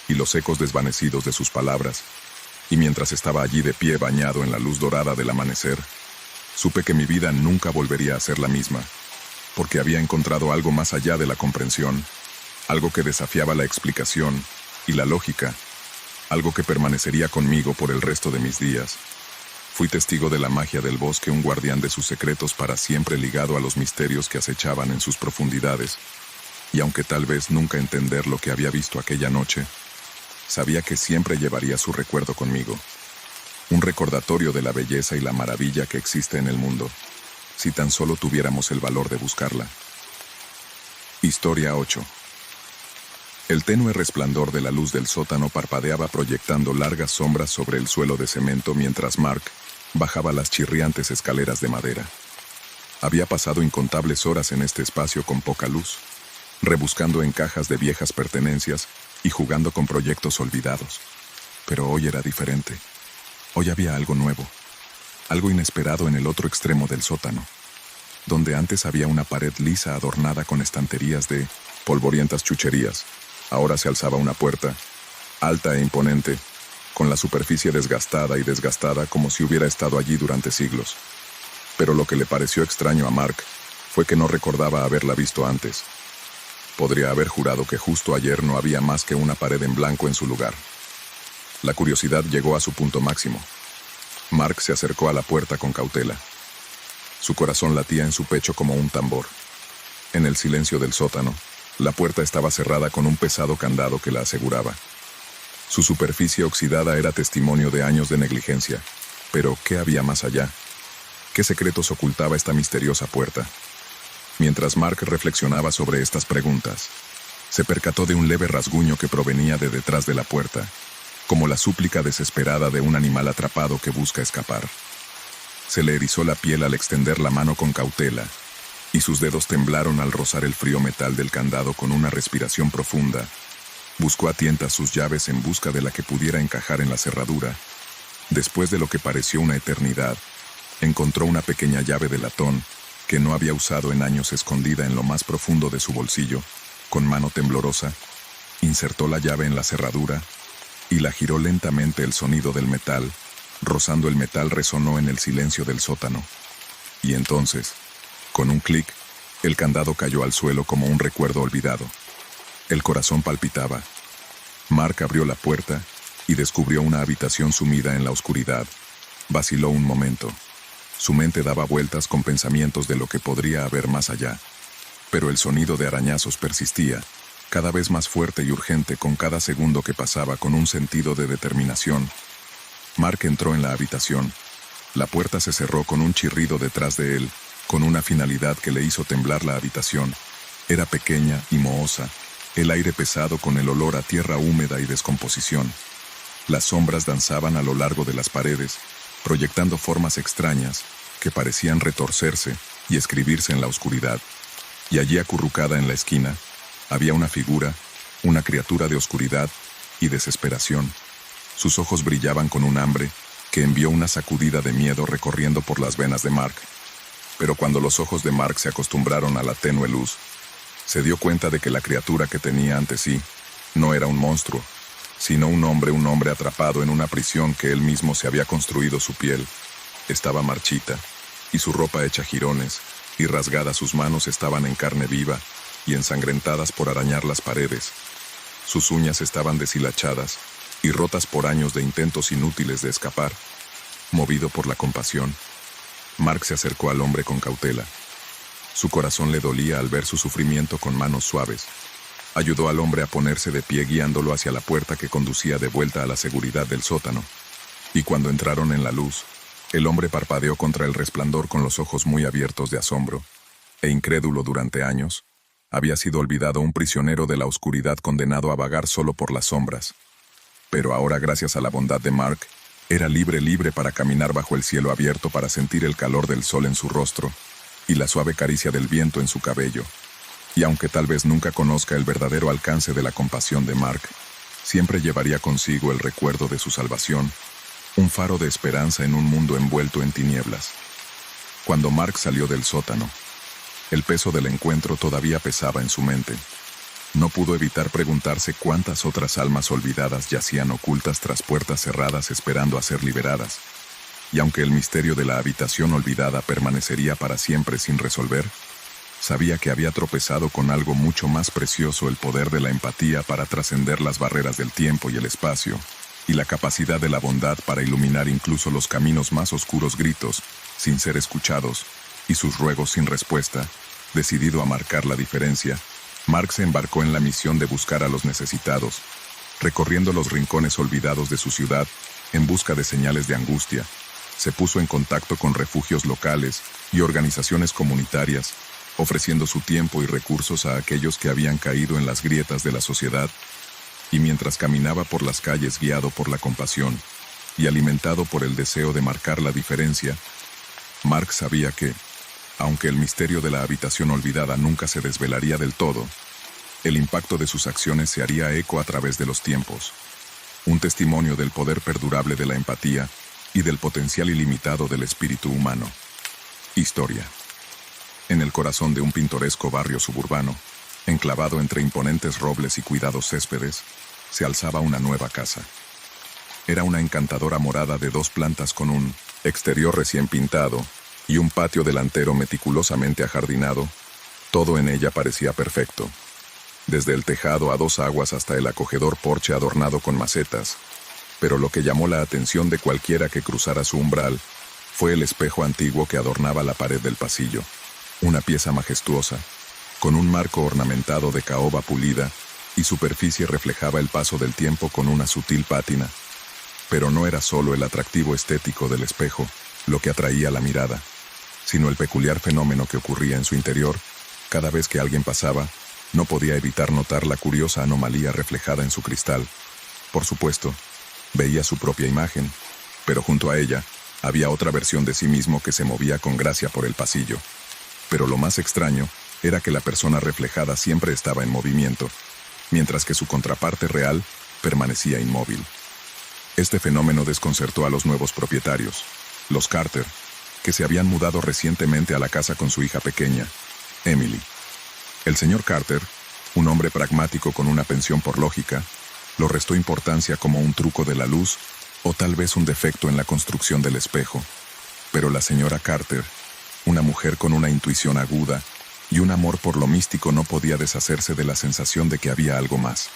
y los ecos desvanecidos de sus palabras. Y mientras estaba allí de pie, bañado en la luz dorada del amanecer, supe que mi vida nunca volvería a ser la misma, porque había encontrado algo más allá de la comprensión, algo que desafiaba la explicación y la lógica, algo que permanecería conmigo por el resto de mis días. Fui testigo de la magia del bosque, un guardián de sus secretos para siempre, ligado a los misterios que acechaban en sus profundidades, y aunque tal vez nunca entender lo que había visto aquella noche, sabía que siempre llevaría su recuerdo conmigo. Un recordatorio de la belleza y la maravilla que existe en el mundo, si tan solo tuviéramos el valor de buscarla. Historia 8. El tenue resplandor de la luz del sótano parpadeaba, proyectando largas sombras sobre el suelo de cemento mientras Mark bajaba las chirriantes escaleras de madera. Había pasado incontables horas en este espacio con poca luz, rebuscando en cajas de viejas pertenencias y jugando con proyectos olvidados. Pero hoy era diferente. Hoy había algo nuevo, algo inesperado en el otro extremo del sótano, donde antes había una pared lisa adornada con estanterías de polvorientas chucherías. Ahora se alzaba una puerta, alta e imponente, con la superficie desgastada como si hubiera estado allí durante siglos. Pero lo que le pareció extraño a Mark fue que no recordaba haberla visto antes. Podría haber jurado que justo ayer no había más que una pared en blanco en su lugar. La curiosidad llegó a su punto máximo. Mark se acercó a la puerta con cautela. Su corazón latía en su pecho como un tambor. En el silencio del sótano, la puerta estaba cerrada con un pesado candado que la aseguraba. Su superficie oxidada era testimonio de años de negligencia. Pero, ¿qué había más allá? ¿Qué secretos ocultaba esta misteriosa puerta? Mientras Mark reflexionaba sobre estas preguntas, se percató de un leve rasguño que provenía de detrás de la puerta, como la súplica desesperada de un animal atrapado que busca escapar. Se le erizó la piel al extender la mano con cautela, y sus dedos temblaron al rozar el frío metal del candado. Con una respiración profunda, buscó a tientas sus llaves en busca de la que pudiera encajar en la cerradura. Después de lo que pareció una eternidad, encontró una pequeña llave de latón que no había usado en años, escondida en lo más profundo de su bolsillo. Con mano temblorosa, insertó la llave en la cerradura y la giró lentamente. El sonido del metal, rozando el metal, resonó en el silencio del sótano. Y entonces, con un clic, el candado cayó al suelo como un recuerdo olvidado. El corazón palpitaba. Mark abrió la puerta y descubrió una habitación sumida en la oscuridad. Vaciló un momento. Su mente daba vueltas con pensamientos de lo que podría haber más allá. Pero el sonido de arañazos persistía, cada vez más fuerte y urgente con cada segundo que pasaba. Con un sentido de determinación, Mark entró en la habitación. La puerta se cerró con un chirrido detrás de él, con una finalidad que le hizo temblar la habitación. Era pequeña y mohosa, el aire pesado con el olor a tierra húmeda y descomposición. Las sombras danzaban a lo largo de las paredes, proyectando formas extrañas que parecían retorcerse y escribirse en la oscuridad. Y allí, acurrucada en la esquina, había una figura, una criatura de oscuridad y desesperación. Sus ojos brillaban con un hambre que envió una sacudida de miedo recorriendo por las venas de Mark. Pero cuando los ojos de Mark se acostumbraron a la tenue luz, se dio cuenta de que la criatura que tenía ante sí no era un monstruo, sino un hombre atrapado en una prisión que él mismo se había construido. Su piel estaba marchita, y su ropa hecha jirones, y rasgadas sus manos estaban en carne viva y ensangrentadas por arañar las paredes. Sus uñas estaban deshilachadas y rotas por años de intentos inútiles de escapar. Movido por la compasión, Mark se acercó al hombre con cautela. Su corazón le dolía al ver su sufrimiento. Con manos suaves, Ayudó al hombre a ponerse de pie guiándolo hacia la puerta que conducía de vuelta a la seguridad del sótano. Y cuando entraron en la luz, el hombre parpadeó contra el resplandor con los ojos muy abiertos de asombro, e incrédulo durante años. Había sido olvidado, un prisionero de la oscuridad condenado a vagar solo por las sombras. Pero ahora, gracias a la bondad de Mark, era libre para caminar bajo el cielo abierto, para sentir el calor del sol en su rostro y la suave caricia del viento en su cabello. Y aunque tal vez nunca conozca el verdadero alcance de la compasión de Mark, siempre llevaría consigo el recuerdo de su salvación, un faro de esperanza en un mundo envuelto en tinieblas. Cuando Mark salió del sótano, el peso del encuentro todavía pesaba en su mente. No pudo evitar preguntarse cuántas otras almas olvidadas yacían ocultas tras puertas cerradas esperando a ser liberadas. Y aunque el misterio de la habitación olvidada permanecería para siempre sin resolver, sabía que había tropezado con algo mucho más precioso: el poder de la empatía para trascender las barreras del tiempo y el espacio, y la capacidad de la bondad para iluminar incluso los caminos más oscuros. Gritos sin ser escuchados y sus ruegos sin respuesta. Decidido a marcar la diferencia, Mark se embarcó en la misión de buscar a los necesitados, recorriendo los rincones olvidados de su ciudad en busca de señales de angustia. Se puso en contacto con refugios locales y organizaciones comunitarias, ofreciendo su tiempo y recursos a aquellos que habían caído en las grietas de la sociedad. Y mientras caminaba por las calles guiado por la compasión y alimentado por el deseo de marcar la diferencia, Mark sabía que, aunque el misterio de la habitación olvidada nunca se desvelaría del todo, el impacto de sus acciones se haría eco a través de los tiempos. Un testimonio del poder perdurable de la empatía y del potencial ilimitado del espíritu humano. Historia. En el corazón de un pintoresco barrio suburbano, enclavado entre imponentes robles y cuidados céspedes, se alzaba una nueva casa. Era una encantadora morada de 2 plantas con un exterior recién pintado y un patio delantero meticulosamente ajardinado. Todo en ella parecía perfecto. Desde el tejado a 2 aguas hasta el acogedor porche adornado con macetas. Pero lo que llamó la atención de cualquiera que cruzara su umbral fue el espejo antiguo que adornaba la pared del pasillo. Una pieza majestuosa, con un marco ornamentado de caoba pulida, y superficie reflejaba el paso del tiempo con una sutil pátina. Pero no era solo el atractivo estético del espejo lo que atraía la mirada, sino el peculiar fenómeno que ocurría en su interior. Cada vez que alguien pasaba, no podía evitar notar la curiosa anomalía reflejada en su cristal. Por supuesto, veía su propia imagen, pero junto a ella había otra versión de sí mismo que se movía con gracia por el pasillo. Pero lo más extraño era que la persona reflejada siempre estaba en movimiento, mientras que su contraparte real permanecía inmóvil. Este fenómeno desconcertó a los nuevos propietarios, los Carter, que se habían mudado recientemente a la casa con su hija pequeña, Emily. El señor Carter, un hombre pragmático con una pensión por lógica, lo restó importancia como un truco de la luz o tal vez un defecto en la construcción del espejo. Pero la señora Carter, una mujer con una intuición aguda y un amor por lo místico, no podía deshacerse de la sensación de que había algo más.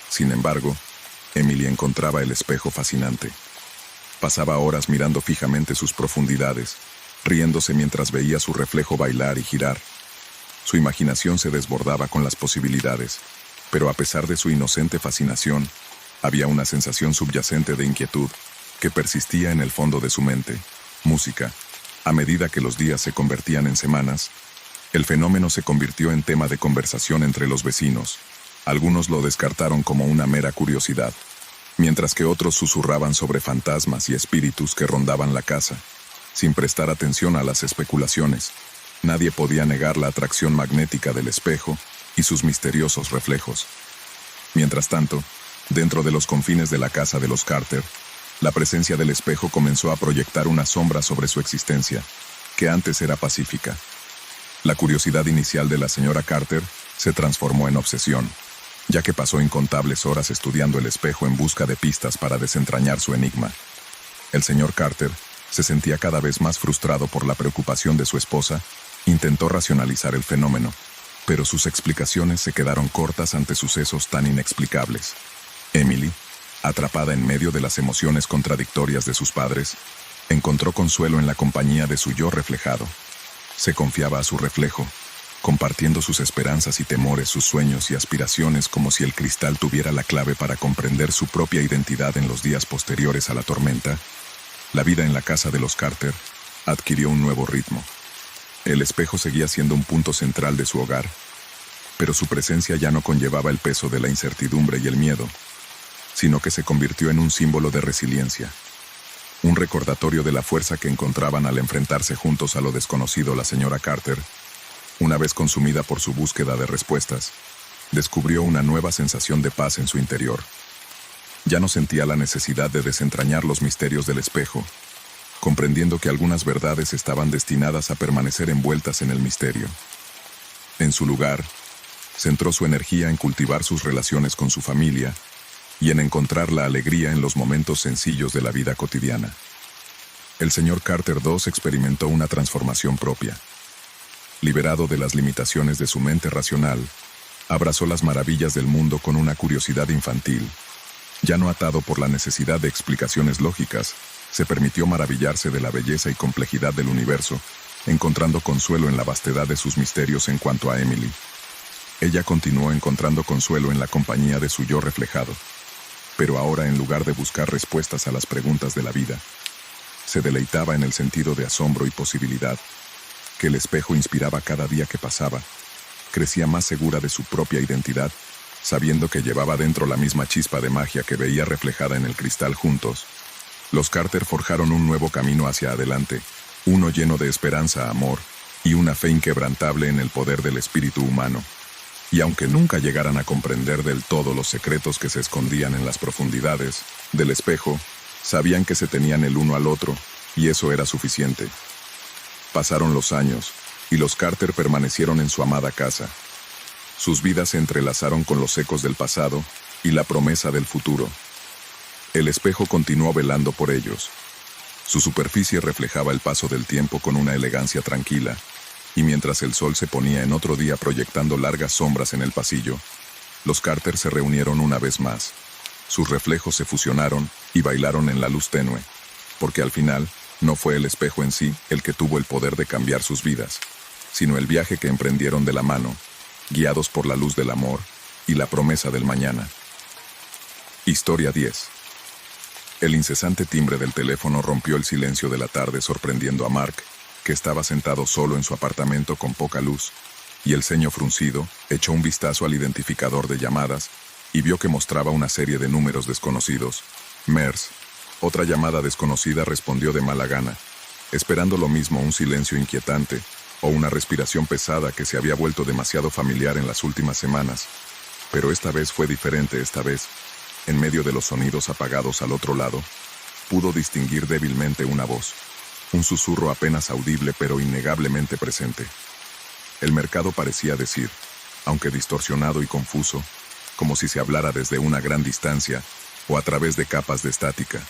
Sin embargo, Emily encontraba el espejo fascinante. Pasaba horas mirando fijamente sus profundidades, riéndose mientras veía su reflejo bailar y girar. Su imaginación se desbordaba con las posibilidades, pero a pesar de su inocente fascinación, había una sensación subyacente de inquietud que persistía en el fondo de su mente. Música. A medida que los días se convertían en semanas, el fenómeno se convirtió en tema de conversación entre los vecinos. Algunos lo descartaron como una mera curiosidad, mientras que otros susurraban sobre fantasmas y espíritus que rondaban la casa. Sin prestar atención a las especulaciones, nadie podía negar la atracción magnética del espejo y sus misteriosos reflejos. Mientras tanto, dentro de los confines de la casa de los Carter, la presencia del espejo comenzó a proyectar una sombra sobre su existencia, que antes era pacífica. La curiosidad inicial de la señora Carter se transformó en obsesión, ya que pasó incontables horas estudiando el espejo en busca de pistas para desentrañar su enigma. El señor Carter se sentía cada vez más frustrado por la preocupación de su esposa. Intentó racionalizar el fenómeno, pero sus explicaciones se quedaron cortas ante sucesos tan inexplicables. Emily, atrapada en medio de las emociones contradictorias de sus padres, encontró consuelo en la compañía de su yo reflejado. Se confiaba a su reflejo, compartiendo sus esperanzas y temores, sus sueños y aspiraciones, como si el cristal tuviera la clave para comprender su propia identidad en los días posteriores a la tormenta. La vida en la casa de los Carter adquirió un nuevo ritmo. El espejo seguía siendo un punto central de su hogar, pero su presencia ya no conllevaba el peso de la incertidumbre y el miedo, sino que se convirtió en un símbolo de resiliencia, un recordatorio de la fuerza que encontraban al enfrentarse juntos a lo desconocido. La señora Carter, una vez consumida por su búsqueda de respuestas, descubrió una nueva sensación de paz en su interior. Ya no sentía la necesidad de desentrañar los misterios del espejo, comprendiendo que algunas verdades estaban destinadas a permanecer envueltas en el misterio. En su lugar, centró su energía en cultivar sus relaciones con su familia y en encontrar la alegría en los momentos sencillos de la vida cotidiana. El señor Carter II experimentó una transformación propia. Liberado de las limitaciones de su mente racional, abrazó las maravillas del mundo con una curiosidad infantil. Ya no atado por la necesidad de explicaciones lógicas, se permitió maravillarse de la belleza y complejidad del universo, encontrando consuelo en la vastedad de sus misterios. En cuanto a Emily, ella continuó encontrando consuelo en la compañía de su yo reflejado. Pero ahora, en lugar de buscar respuestas a las preguntas de la vida, se deleitaba en el sentido de asombro y posibilidad que el espejo inspiraba cada día que pasaba. Crecía más segura de su propia identidad, sabiendo que llevaba dentro la misma chispa de magia que veía reflejada en el cristal. Juntos, los Carter forjaron un nuevo camino hacia adelante, uno lleno de esperanza, amor y una fe inquebrantable en el poder del espíritu humano. Y aunque nunca llegaran a comprender del todo los secretos que se escondían en las profundidades del espejo, sabían que se tenían el uno al otro, y eso era suficiente. Pasaron los años, y los Carter permanecieron en su amada casa. Sus vidas se entrelazaron con los ecos del pasado y la promesa del futuro. El espejo continuó velando por ellos. Su superficie reflejaba el paso del tiempo con una elegancia tranquila, y mientras el sol se ponía en otro día proyectando largas sombras en el pasillo, los Carter se reunieron una vez más. Sus reflejos se fusionaron y bailaron en la luz tenue, porque al final, no fue el espejo en sí el que tuvo el poder de cambiar sus vidas, sino el viaje que emprendieron de la mano, guiados por la luz del amor y la promesa del mañana. Historia 10. El incesante timbre del teléfono rompió el silencio de la tarde, sorprendiendo a Mark, que estaba sentado solo en su apartamento con poca luz, y el ceño fruncido, echó un vistazo al identificador de llamadas y vio que mostraba una serie de números desconocidos. Mers. Otra llamada desconocida, respondió de mala gana, esperando lo mismo, un silencio inquietante o una respiración pesada que se había vuelto demasiado familiar en las últimas semanas. Pero esta vez fue diferente. Esta vez, en medio de los sonidos apagados al otro lado, pudo distinguir débilmente una voz, un susurro apenas audible pero innegablemente presente. El mercado parecía decir, aunque distorsionado y confuso, como si se hablara desde una gran distancia o a través de capas de estática.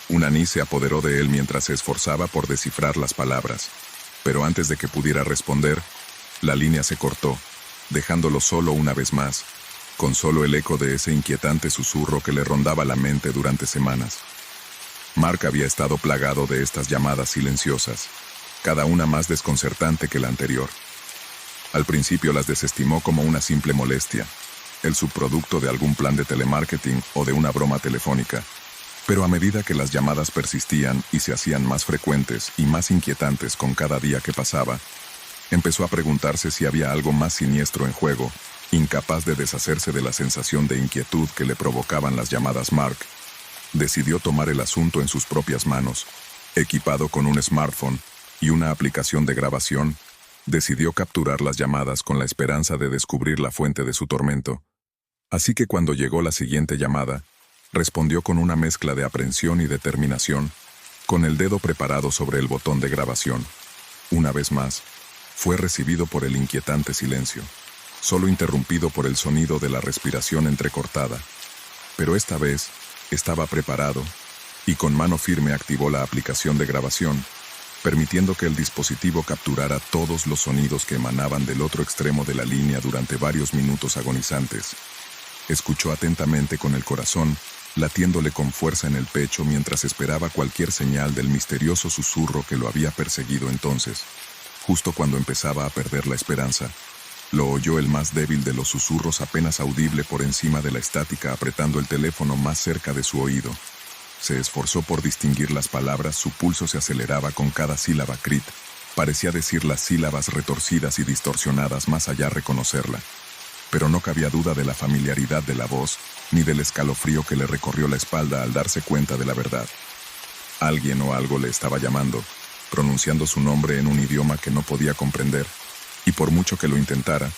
Un anís se apoderó de él mientras se esforzaba por descifrar las palabras, pero antes de que pudiera responder, la línea se cortó, dejándolo solo una vez más, con solo el eco de ese inquietante susurro que le rondaba la mente durante semanas. Mark había estado plagado de estas llamadas silenciosas, cada una más desconcertante que la anterior. Al principio las desestimó como una simple molestia, el subproducto de algún plan de telemarketing o de una broma telefónica. Pero a medida que las llamadas persistían y se hacían más frecuentes y más inquietantes con cada día que pasaba, empezó a preguntarse si había algo más siniestro en juego. Incapaz de deshacerse de la sensación de inquietud que le provocaban las llamadas, Mark decidió tomar el asunto en sus propias manos. Equipado con un smartphone y una aplicación de grabación, decidió capturar las llamadas con la esperanza de descubrir la fuente de su tormento. Así que cuando llegó la siguiente llamada, respondió con una mezcla de aprensión y determinación, con el dedo preparado sobre el botón de grabación. Una vez más, fue recibido por el inquietante silencio, solo interrumpido por el sonido de la respiración entrecortada. Pero esta vez, estaba preparado, y con mano firme activó la aplicación de grabación, permitiendo que el dispositivo capturara todos los sonidos que emanaban del otro extremo de la línea durante varios minutos agonizantes. Escuchó atentamente con el corazón, latiéndole con fuerza en el pecho mientras esperaba cualquier señal del misterioso susurro que lo había perseguido entonces. Justo cuando empezaba a perder la esperanza, lo oyó el más débil de los susurros apenas audible por encima de la estática, apretando el teléfono más cerca de su oído. Se esforzó por distinguir las palabras, su pulso se aceleraba con cada sílaba. Crit parecía decir las sílabas retorcidas y distorsionadas, más allá reconocerla. Pero no cabía duda de la familiaridad de la voz, ni del escalofrío que le recorrió la espalda al darse cuenta de la verdad. Alguien o algo le estaba llamando, pronunciando su nombre en un idioma que no podía comprender, y por mucho que lo intentara,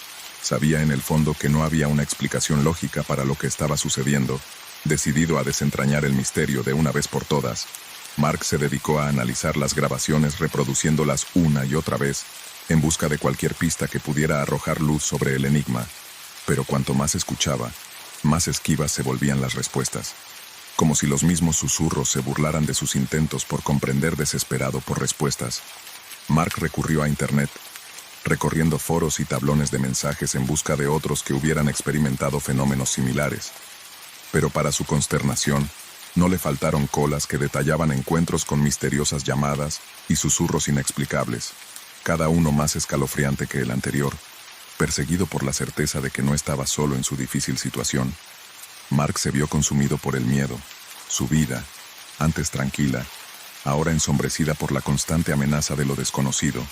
sabía en el fondo que no había una explicación lógica para lo que estaba sucediendo. Decidido a desentrañar el misterio de una vez por todas, Mark se dedicó a analizar las grabaciones, reproduciéndolas una y otra vez, en busca de cualquier pista que pudiera arrojar luz sobre el enigma. Pero cuanto más escuchaba, más esquivas se volvían las respuestas, como si los mismos susurros se burlaran de sus intentos por comprender. Desesperado por respuestas, Mark recurrió a Internet, recorriendo foros y tablones de mensajes en busca de otros que hubieran experimentado fenómenos similares. Pero para su consternación, no le faltaron colas que detallaban encuentros con misteriosas llamadas y susurros inexplicables, cada uno más escalofriante que el anterior. Perseguido por la certeza de que no estaba solo en su difícil situación, Mark se vio consumido por el miedo. Su vida, antes tranquila, ahora ensombrecida por la constante amenaza de lo desconocido.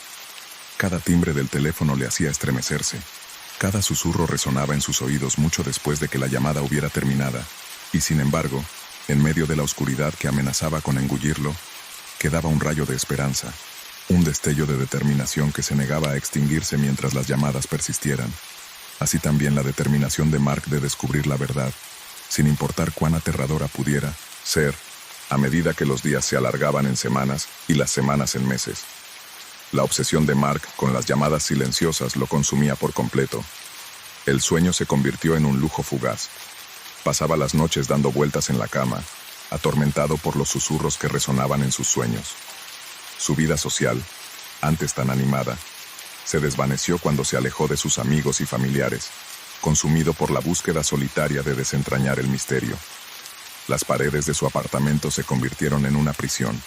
Cada timbre del teléfono le hacía estremecerse. Cada susurro resonaba en sus oídos mucho después de que la llamada hubiera terminado, y sin embargo, en medio de la oscuridad que amenazaba con engullirlo, quedaba un rayo de esperanza, un destello de determinación que se negaba a extinguirse mientras las llamadas persistieran. Así también la determinación de Mark de descubrir la verdad, sin importar cuán aterradora pudiera ser, a medida que los días se alargaban en semanas y las semanas en meses. La obsesión de Mark con las llamadas silenciosas lo consumía por completo. El sueño se convirtió en un lujo fugaz. Pasaba las noches dando vueltas en la cama, atormentado por los susurros que resonaban en sus sueños. Su vida social, antes tan animada, se desvaneció cuando se alejó de sus amigos y familiares, consumido por la búsqueda solitaria de desentrañar el misterio. Las paredes de su apartamento se convirtieron en una prisión.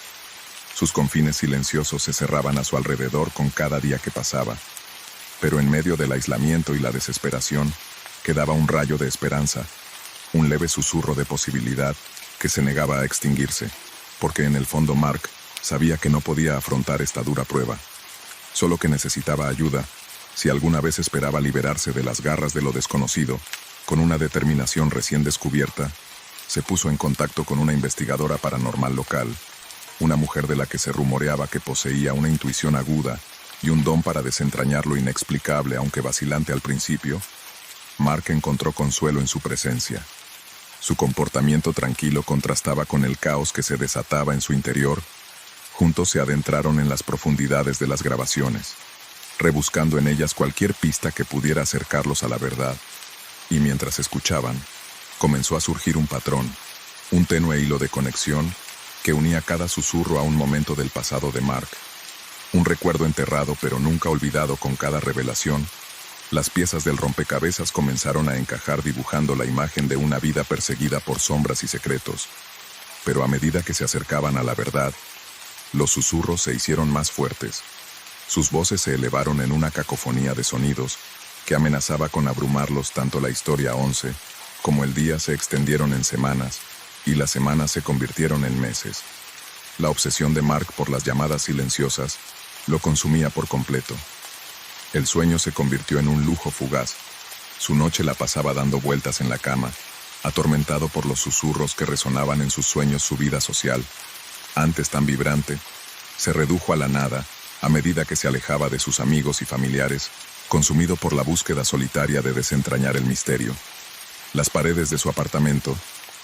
Sus confines silenciosos se cerraban a su alrededor con cada día que pasaba. Pero en medio del aislamiento y la desesperación, quedaba un rayo de esperanza, un leve susurro de posibilidad que se negaba a extinguirse, porque en el fondo Mark sabía que no podía afrontar esta dura prueba. Solo que necesitaba ayuda, si alguna vez esperaba liberarse de las garras de lo desconocido. Con una determinación recién descubierta, se puso en contacto con una investigadora paranormal local, una mujer de la que se rumoreaba que poseía una intuición aguda y un don para desentrañar lo inexplicable, aunque vacilante al principio. Mark encontró consuelo en su presencia. Su comportamiento tranquilo contrastaba con el caos que se desataba en su interior. Juntos se adentraron en las profundidades de las grabaciones, rebuscando en ellas cualquier pista que pudiera acercarlos a la verdad. Y mientras escuchaban, comenzó a surgir un patrón, un tenue hilo de conexión que unía cada susurro a un momento del pasado de Mark. Un recuerdo enterrado pero nunca olvidado. Con cada revelación, las piezas del rompecabezas comenzaron a encajar, dibujando la imagen de una vida perseguida por sombras y secretos. Pero a medida que se acercaban a la verdad, los susurros se hicieron más fuertes. Sus voces se elevaron en una cacofonía de sonidos que amenazaba con abrumarlos. Tanto la historia 11 como el día se extendieron en semanas, y las semanas se convirtieron en meses. La obsesión de Mark por las llamadas silenciosas lo consumía por completo. El sueño se convirtió en un lujo fugaz. Su noche la pasaba dando vueltas en la cama, atormentado por los susurros que resonaban en sus sueños. Su vida social, antes tan vibrante, se redujo a la nada a medida que se alejaba de sus amigos y familiares, consumido por la búsqueda solitaria de desentrañar el misterio. Las paredes de su apartamento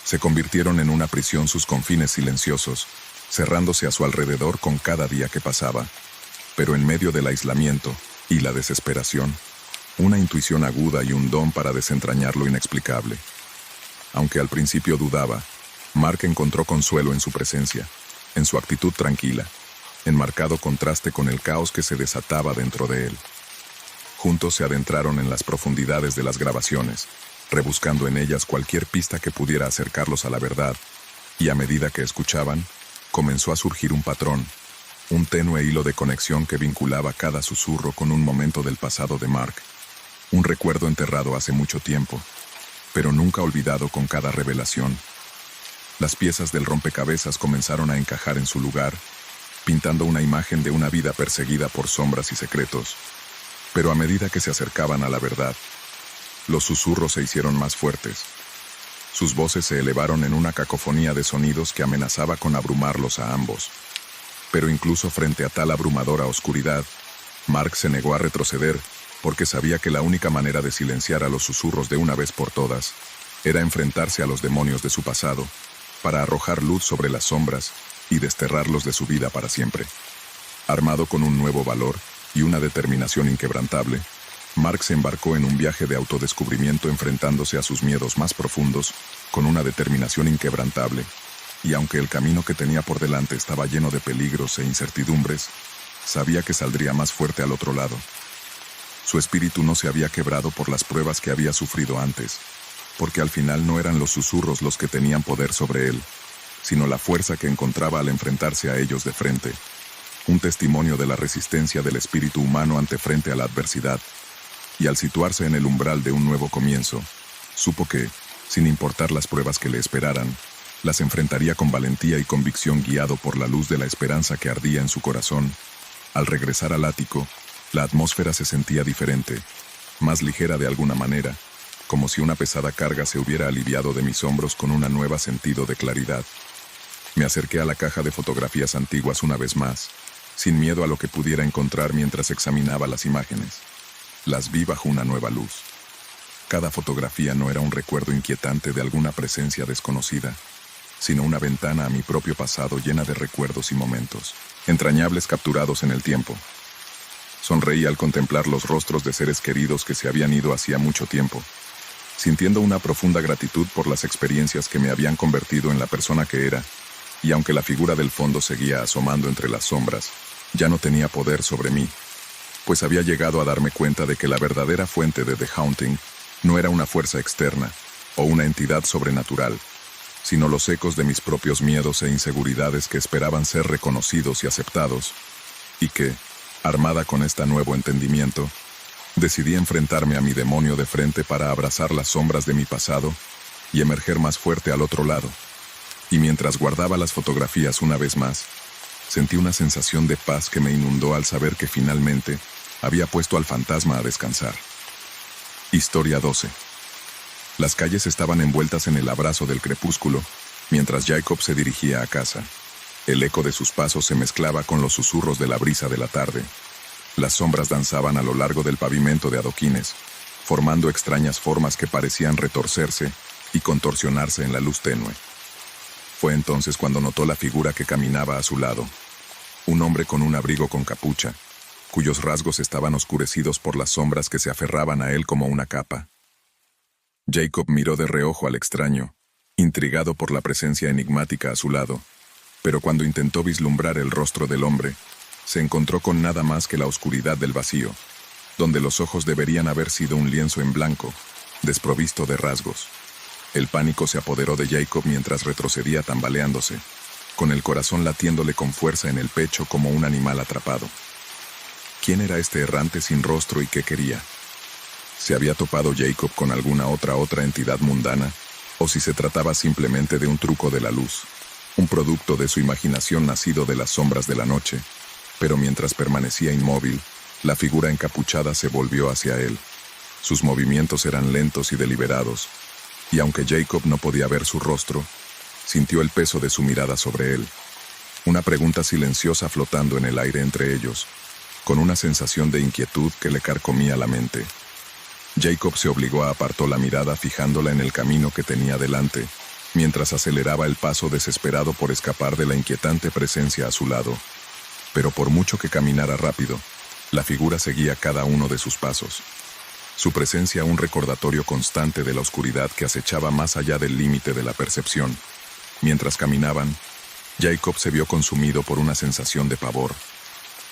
se convirtieron en una prisión, sus confines silenciosos, cerrándose a su alrededor con cada día que pasaba. Pero en medio del aislamiento y la desesperación, una intuición aguda y un don para desentrañar lo inexplicable. Aunque al principio dudaba, Mark encontró consuelo en su presencia, en su actitud tranquila, en marcado contraste con el caos que se desataba dentro de él. Juntos se adentraron en las profundidades de las grabaciones, rebuscando en ellas cualquier pista que pudiera acercarlos a la verdad, y a medida que escuchaban, comenzó a surgir un patrón, un tenue hilo de conexión que vinculaba cada susurro con un momento del pasado de Mark, un recuerdo enterrado hace mucho tiempo, pero nunca olvidado con cada revelación. Las piezas del rompecabezas comenzaron a encajar en su lugar, pintando una imagen de una vida perseguida por sombras y secretos. Pero a medida que se acercaban a la verdad, los susurros se hicieron más fuertes. Sus voces se elevaron en una cacofonía de sonidos que amenazaba con abrumarlos a ambos. Pero incluso frente a tal abrumadora oscuridad, Mark se negó a retroceder, porque sabía que la única manera de silenciar a los susurros de una vez por todas era enfrentarse a los demonios de su pasado, para arrojar luz sobre las sombras y desterrarlos de su vida para siempre. Armado con un nuevo valor y una determinación inquebrantable, Mark se embarcó en un viaje de autodescubrimiento enfrentándose a sus miedos más profundos con una determinación inquebrantable, y aunque el camino que tenía por delante estaba lleno de peligros e incertidumbres, sabía que saldría más fuerte al otro lado. Su espíritu no se había quebrado por las pruebas que había sufrido antes, porque al final no eran los susurros los que tenían poder sobre él, sino la fuerza que encontraba al enfrentarse a ellos de frente. Un testimonio de la resistencia del espíritu humano ante frente a la adversidad. Y al situarse en el umbral de un nuevo comienzo, supo que, sin importar las pruebas que le esperaran, las enfrentaría con valentía y convicción guiado por la luz de la esperanza que ardía en su corazón. Al regresar al ático, la atmósfera se sentía diferente, más ligera de alguna manera, como si una pesada carga se hubiera aliviado de mis hombros con un nuevo sentido de claridad. Me acerqué a la caja de fotografías antiguas una vez más, sin miedo a lo que pudiera encontrar mientras examinaba las imágenes. Las vi bajo una nueva luz. Cada fotografía no era un recuerdo inquietante de alguna presencia desconocida, sino una ventana a mi propio pasado llena de recuerdos y momentos, entrañables capturados en el tiempo. Sonreí al contemplar los rostros de seres queridos que se habían ido hacía mucho tiempo, sintiendo una profunda gratitud por las experiencias que me habían convertido en la persona que era, y aunque la figura del fondo seguía asomando entre las sombras, ya no tenía poder sobre mí, pues había llegado a darme cuenta de que la verdadera fuente de The Haunting no era una fuerza externa o una entidad sobrenatural, sino los ecos de mis propios miedos e inseguridades que esperaban ser reconocidos y aceptados, y que, armada con este nuevo entendimiento, decidí enfrentarme a mi demonio de frente para abrazar las sombras de mi pasado y emerger más fuerte al otro lado. Y mientras guardaba las fotografías una vez más, sentí una sensación de paz que me inundó al saber que finalmente había puesto al fantasma a descansar. Historia 12. Las calles estaban envueltas en el abrazo del crepúsculo, mientras Jacob se dirigía a casa. El eco de sus pasos se mezclaba con los susurros de la brisa de la tarde. Las sombras danzaban a lo largo del pavimento de adoquines, formando extrañas formas que parecían retorcerse y contorsionarse en la luz tenue. Fue entonces cuando notó la figura que caminaba a su lado. Un hombre con un abrigo con capucha, cuyos rasgos estaban oscurecidos por las sombras que se aferraban a él como una capa. Jacob miró de reojo al extraño, intrigado por la presencia enigmática a su lado, pero cuando intentó vislumbrar el rostro del hombre, se encontró con nada más que la oscuridad del vacío, donde los ojos deberían haber sido un lienzo en blanco, desprovisto de rasgos. El pánico se apoderó de Jacob mientras retrocedía tambaleándose, con el corazón latiéndole con fuerza en el pecho como un animal atrapado. ¿Quién era este errante sin rostro y qué quería? ¿Se había topado Jacob con alguna otra entidad mundana? ¿O si se trataba simplemente de un truco de la luz? Un producto de su imaginación nacido de las sombras de la noche. Pero mientras permanecía inmóvil, la figura encapuchada se volvió hacia él. Sus movimientos eran lentos y deliberados, y aunque Jacob no podía ver su rostro, sintió el peso de su mirada sobre él. Una pregunta silenciosa flotando en el aire entre ellos, con una sensación de inquietud que le carcomía la mente. Jacob se obligó a apartar la mirada fijándola en el camino que tenía delante, mientras aceleraba el paso desesperado por escapar de la inquietante presencia a su lado. Pero por mucho que caminara rápido, la figura seguía cada uno de sus pasos. Su presencia un recordatorio constante de la oscuridad que acechaba más allá del límite de la percepción. Mientras caminaban, Jacob se vio consumido por una sensación de pavor,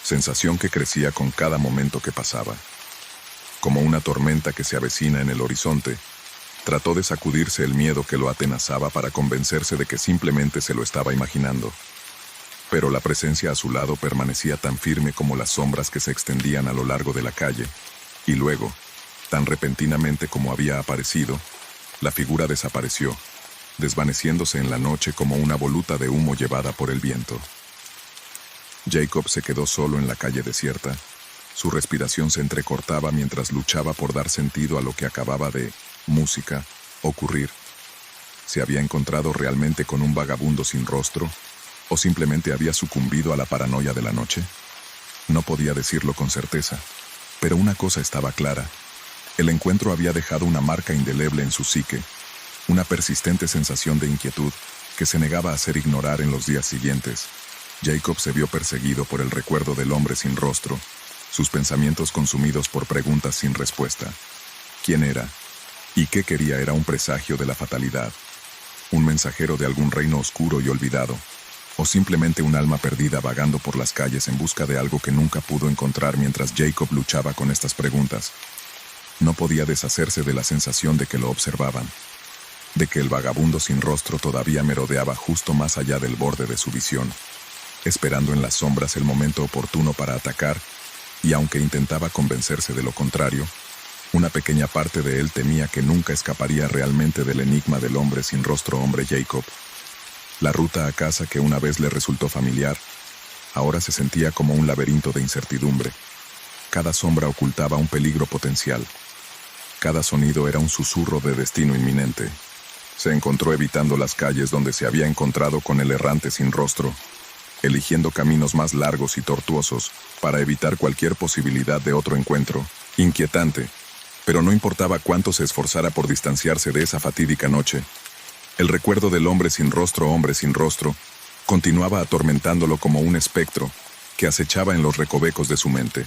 sensación que crecía con cada momento que pasaba. Como una tormenta que se avecina en el horizonte, trató de sacudirse el miedo que lo atenazaba para convencerse de que simplemente se lo estaba imaginando. pero la presencia a su lado permanecía tan firme como las sombras que se extendían a lo largo de la calle, y luego, tan repentinamente como había aparecido, la figura desapareció, desvaneciéndose en la noche como una voluta de humo llevada por el viento. Jacob se quedó solo en la calle desierta. Su respiración se entrecortaba mientras luchaba por dar sentido a lo que acababa de ocurrir. ¿Se había encontrado realmente con un vagabundo sin rostro? ¿O simplemente había sucumbido a la paranoia de la noche? No podía decirlo con certeza, pero una cosa estaba clara. El encuentro había dejado una marca indeleble en su psique, una persistente sensación de inquietud que se negaba a hacer ignorar en los días siguientes. Jacob se vio perseguido por el recuerdo del hombre sin rostro, sus pensamientos consumidos por preguntas sin respuesta. ¿Quién era? ¿Y qué quería? Era un presagio de la fatalidad, un mensajero de algún reino oscuro y olvidado, o simplemente un alma perdida vagando por las calles en busca de algo que nunca pudo encontrar mientras Jacob luchaba con estas preguntas. No podía deshacerse de la sensación de que lo observaban, de que el vagabundo sin rostro todavía merodeaba justo más allá del borde de su visión, esperando en las sombras el momento oportuno para atacar, y aunque intentaba convencerse de lo contrario, una pequeña parte de él temía que nunca escaparía realmente del enigma del hombre sin rostro, hombre Jacob. La ruta a casa que una vez le resultó familiar, ahora se sentía como un laberinto de incertidumbre. Cada sombra ocultaba un peligro potencial. Cada sonido era un susurro de destino inminente. Se encontró evitando las calles donde se había encontrado con el errante sin rostro, eligiendo caminos más largos y tortuosos para evitar cualquier posibilidad de otro encuentro. Inquietante, pero no importaba cuánto se esforzara por distanciarse de esa fatídica noche. El recuerdo del hombre sin rostro, continuaba atormentándolo como un espectro que acechaba en los recovecos de su mente.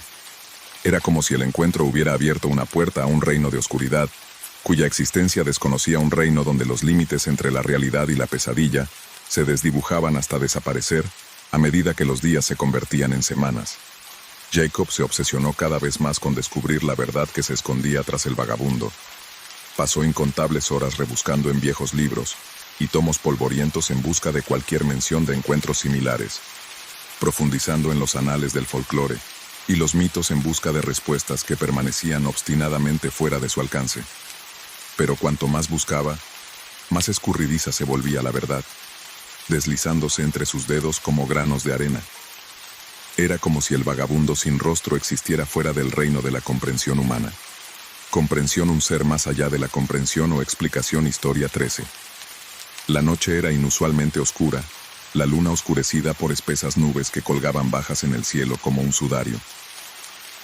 Era como si el encuentro hubiera abierto una puerta a un reino de oscuridad, cuya existencia desconocía, un reino donde los límites entre la realidad y la pesadilla se desdibujaban hasta desaparecer a medida que los días se convertían en semanas. Jacob se obsesionó cada vez más con descubrir la verdad que se escondía tras el vagabundo. Pasó incontables horas rebuscando en viejos libros y tomos polvorientos en busca de cualquier mención de encuentros similares, profundizando en los anales del folclore y los mitos en busca de respuestas que permanecían obstinadamente fuera de su alcance. Pero cuanto más buscaba, más escurridiza se volvía la verdad, deslizándose entre sus dedos como granos de arena. Era como si el vagabundo sin rostro existiera fuera del reino de la comprensión humana. Comprensión, un ser más allá de la comprensión o explicación. Historia 13. La noche era inusualmente oscura, la luna oscurecida por espesas nubes que colgaban bajas en el cielo como un sudario.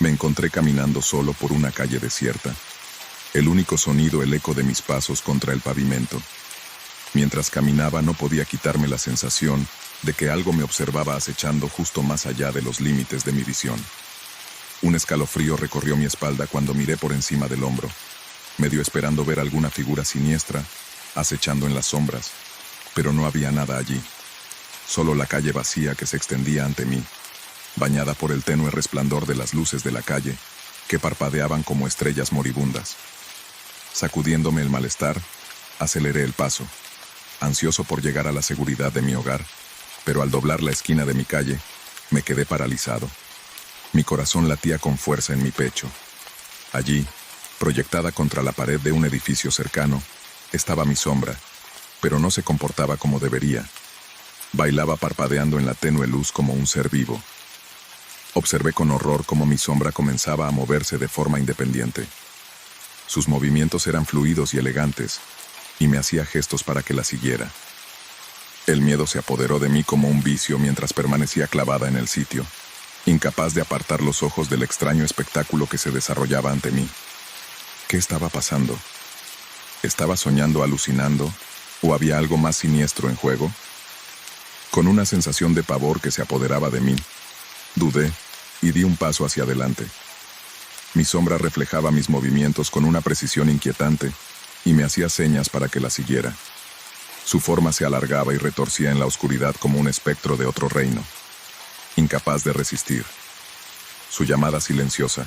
Me encontré caminando solo por una calle desierta. El único sonido, el eco de mis pasos contra el pavimento. Mientras caminaba no podía quitarme la sensación de que algo me observaba acechando justo más allá de los límites de mi visión. Un escalofrío recorrió mi espalda cuando miré por encima del hombro, medio esperando ver alguna figura siniestra, acechando en las sombras, pero no había nada allí. Solo la calle vacía que se extendía ante mí, bañada por el tenue resplandor de las luces de la calle, que parpadeaban como estrellas moribundas. Sacudiéndome el malestar, aceleré el paso, ansioso por llegar a la seguridad de mi hogar, pero al doblar la esquina de mi calle, me quedé paralizado. Mi corazón latía con fuerza en mi pecho. Allí, proyectada contra la pared de un edificio cercano, estaba mi sombra, pero no se comportaba como debería. Bailaba parpadeando en la tenue luz como un ser vivo. Observé con horror cómo mi sombra comenzaba a moverse de forma independiente. Sus movimientos eran fluidos y elegantes, y me hacía gestos para que la siguiera. El miedo se apoderó de mí como un vicio mientras permanecía clavada en el sitio, incapaz de apartar los ojos del extraño espectáculo que se desarrollaba ante mí. ¿Qué estaba pasando? ¿Estaba soñando, alucinando, o había algo más siniestro en juego? Con una sensación de pavor que se apoderaba de mí, dudé y di un paso hacia adelante. Mi sombra reflejaba mis movimientos con una precisión inquietante y me hacía señas para que la siguiera. Su forma se alargaba y retorcía en la oscuridad como un espectro de otro reino, incapaz de resistir. Su llamada silenciosa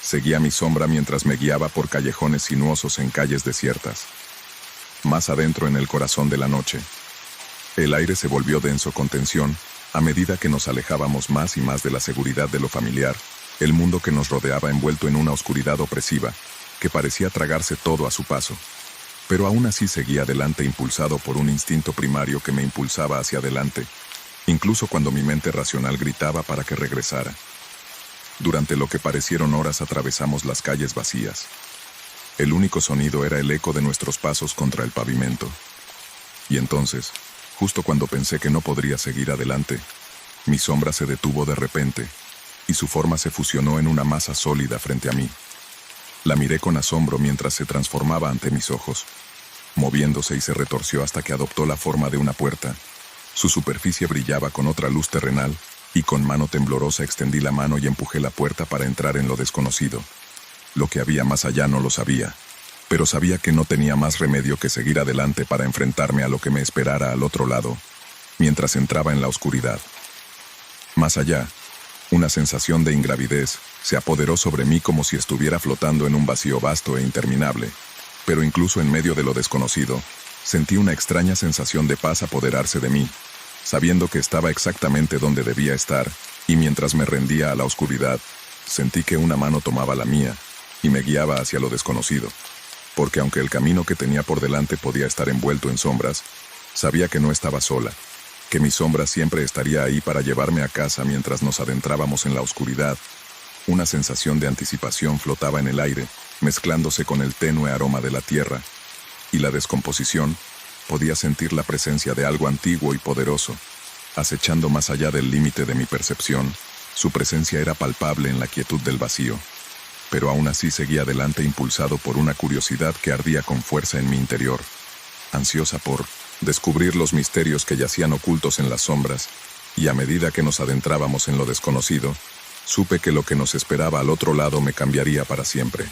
seguía mi sombra mientras me guiaba por callejones sinuosos en calles desiertas. Más adentro, en el corazón de la noche, el aire se volvió denso con tensión, A medida que nos alejábamos más y más de la seguridad de lo familiar, el mundo que nos rodeaba envuelto en una oscuridad opresiva, que parecía tragarse todo a su paso. Pero aún así seguía adelante impulsado por un instinto primario que me impulsaba hacia adelante, incluso cuando mi mente racional gritaba para que regresara. Durante lo que parecieron horas atravesamos las calles vacías. El único sonido era el eco de nuestros pasos contra el pavimento. Y entonces, justo cuando pensé que no podría seguir adelante, mi sombra se detuvo de repente, y su forma se fusionó en una masa sólida frente a mí. La miré con asombro mientras se transformaba ante mis ojos, moviéndose y se retorció hasta que adoptó la forma de una puerta. Su superficie brillaba con otra luz terrenal, y con mano temblorosa extendí la mano y empujé la puerta para entrar en lo desconocido. Lo que había más allá no lo sabía, pero sabía que no tenía más remedio que seguir adelante para enfrentarme a lo que me esperara al otro lado, mientras entraba en la oscuridad. Más allá, una sensación de ingravidez se apoderó sobre mí como si estuviera flotando en un vacío vasto e interminable, pero incluso en medio de lo desconocido, sentí una extraña sensación de paz apoderarse de mí, sabiendo que estaba exactamente donde debía estar, y mientras me rendía a la oscuridad, sentí que una mano tomaba la mía y me guiaba hacia lo desconocido, porque aunque el camino que tenía por delante podía estar envuelto en sombras, sabía que no estaba sola, que mi sombra siempre estaría ahí para llevarme a casa mientras nos adentrábamos en la oscuridad. Una sensación de anticipación flotaba en el aire, mezclándose con el tenue aroma de la tierra, y la descomposición. Podía sentir la presencia de algo antiguo y poderoso, acechando más allá del límite de mi percepción. Su presencia era palpable en la quietud del vacío, pero aún así seguía adelante impulsado por una curiosidad que ardía con fuerza en mi interior, ansiosa por descubrir los misterios que yacían ocultos en las sombras, y a medida que nos adentrábamos en lo desconocido, supe que lo que nos esperaba al otro lado me cambiaría para siempre.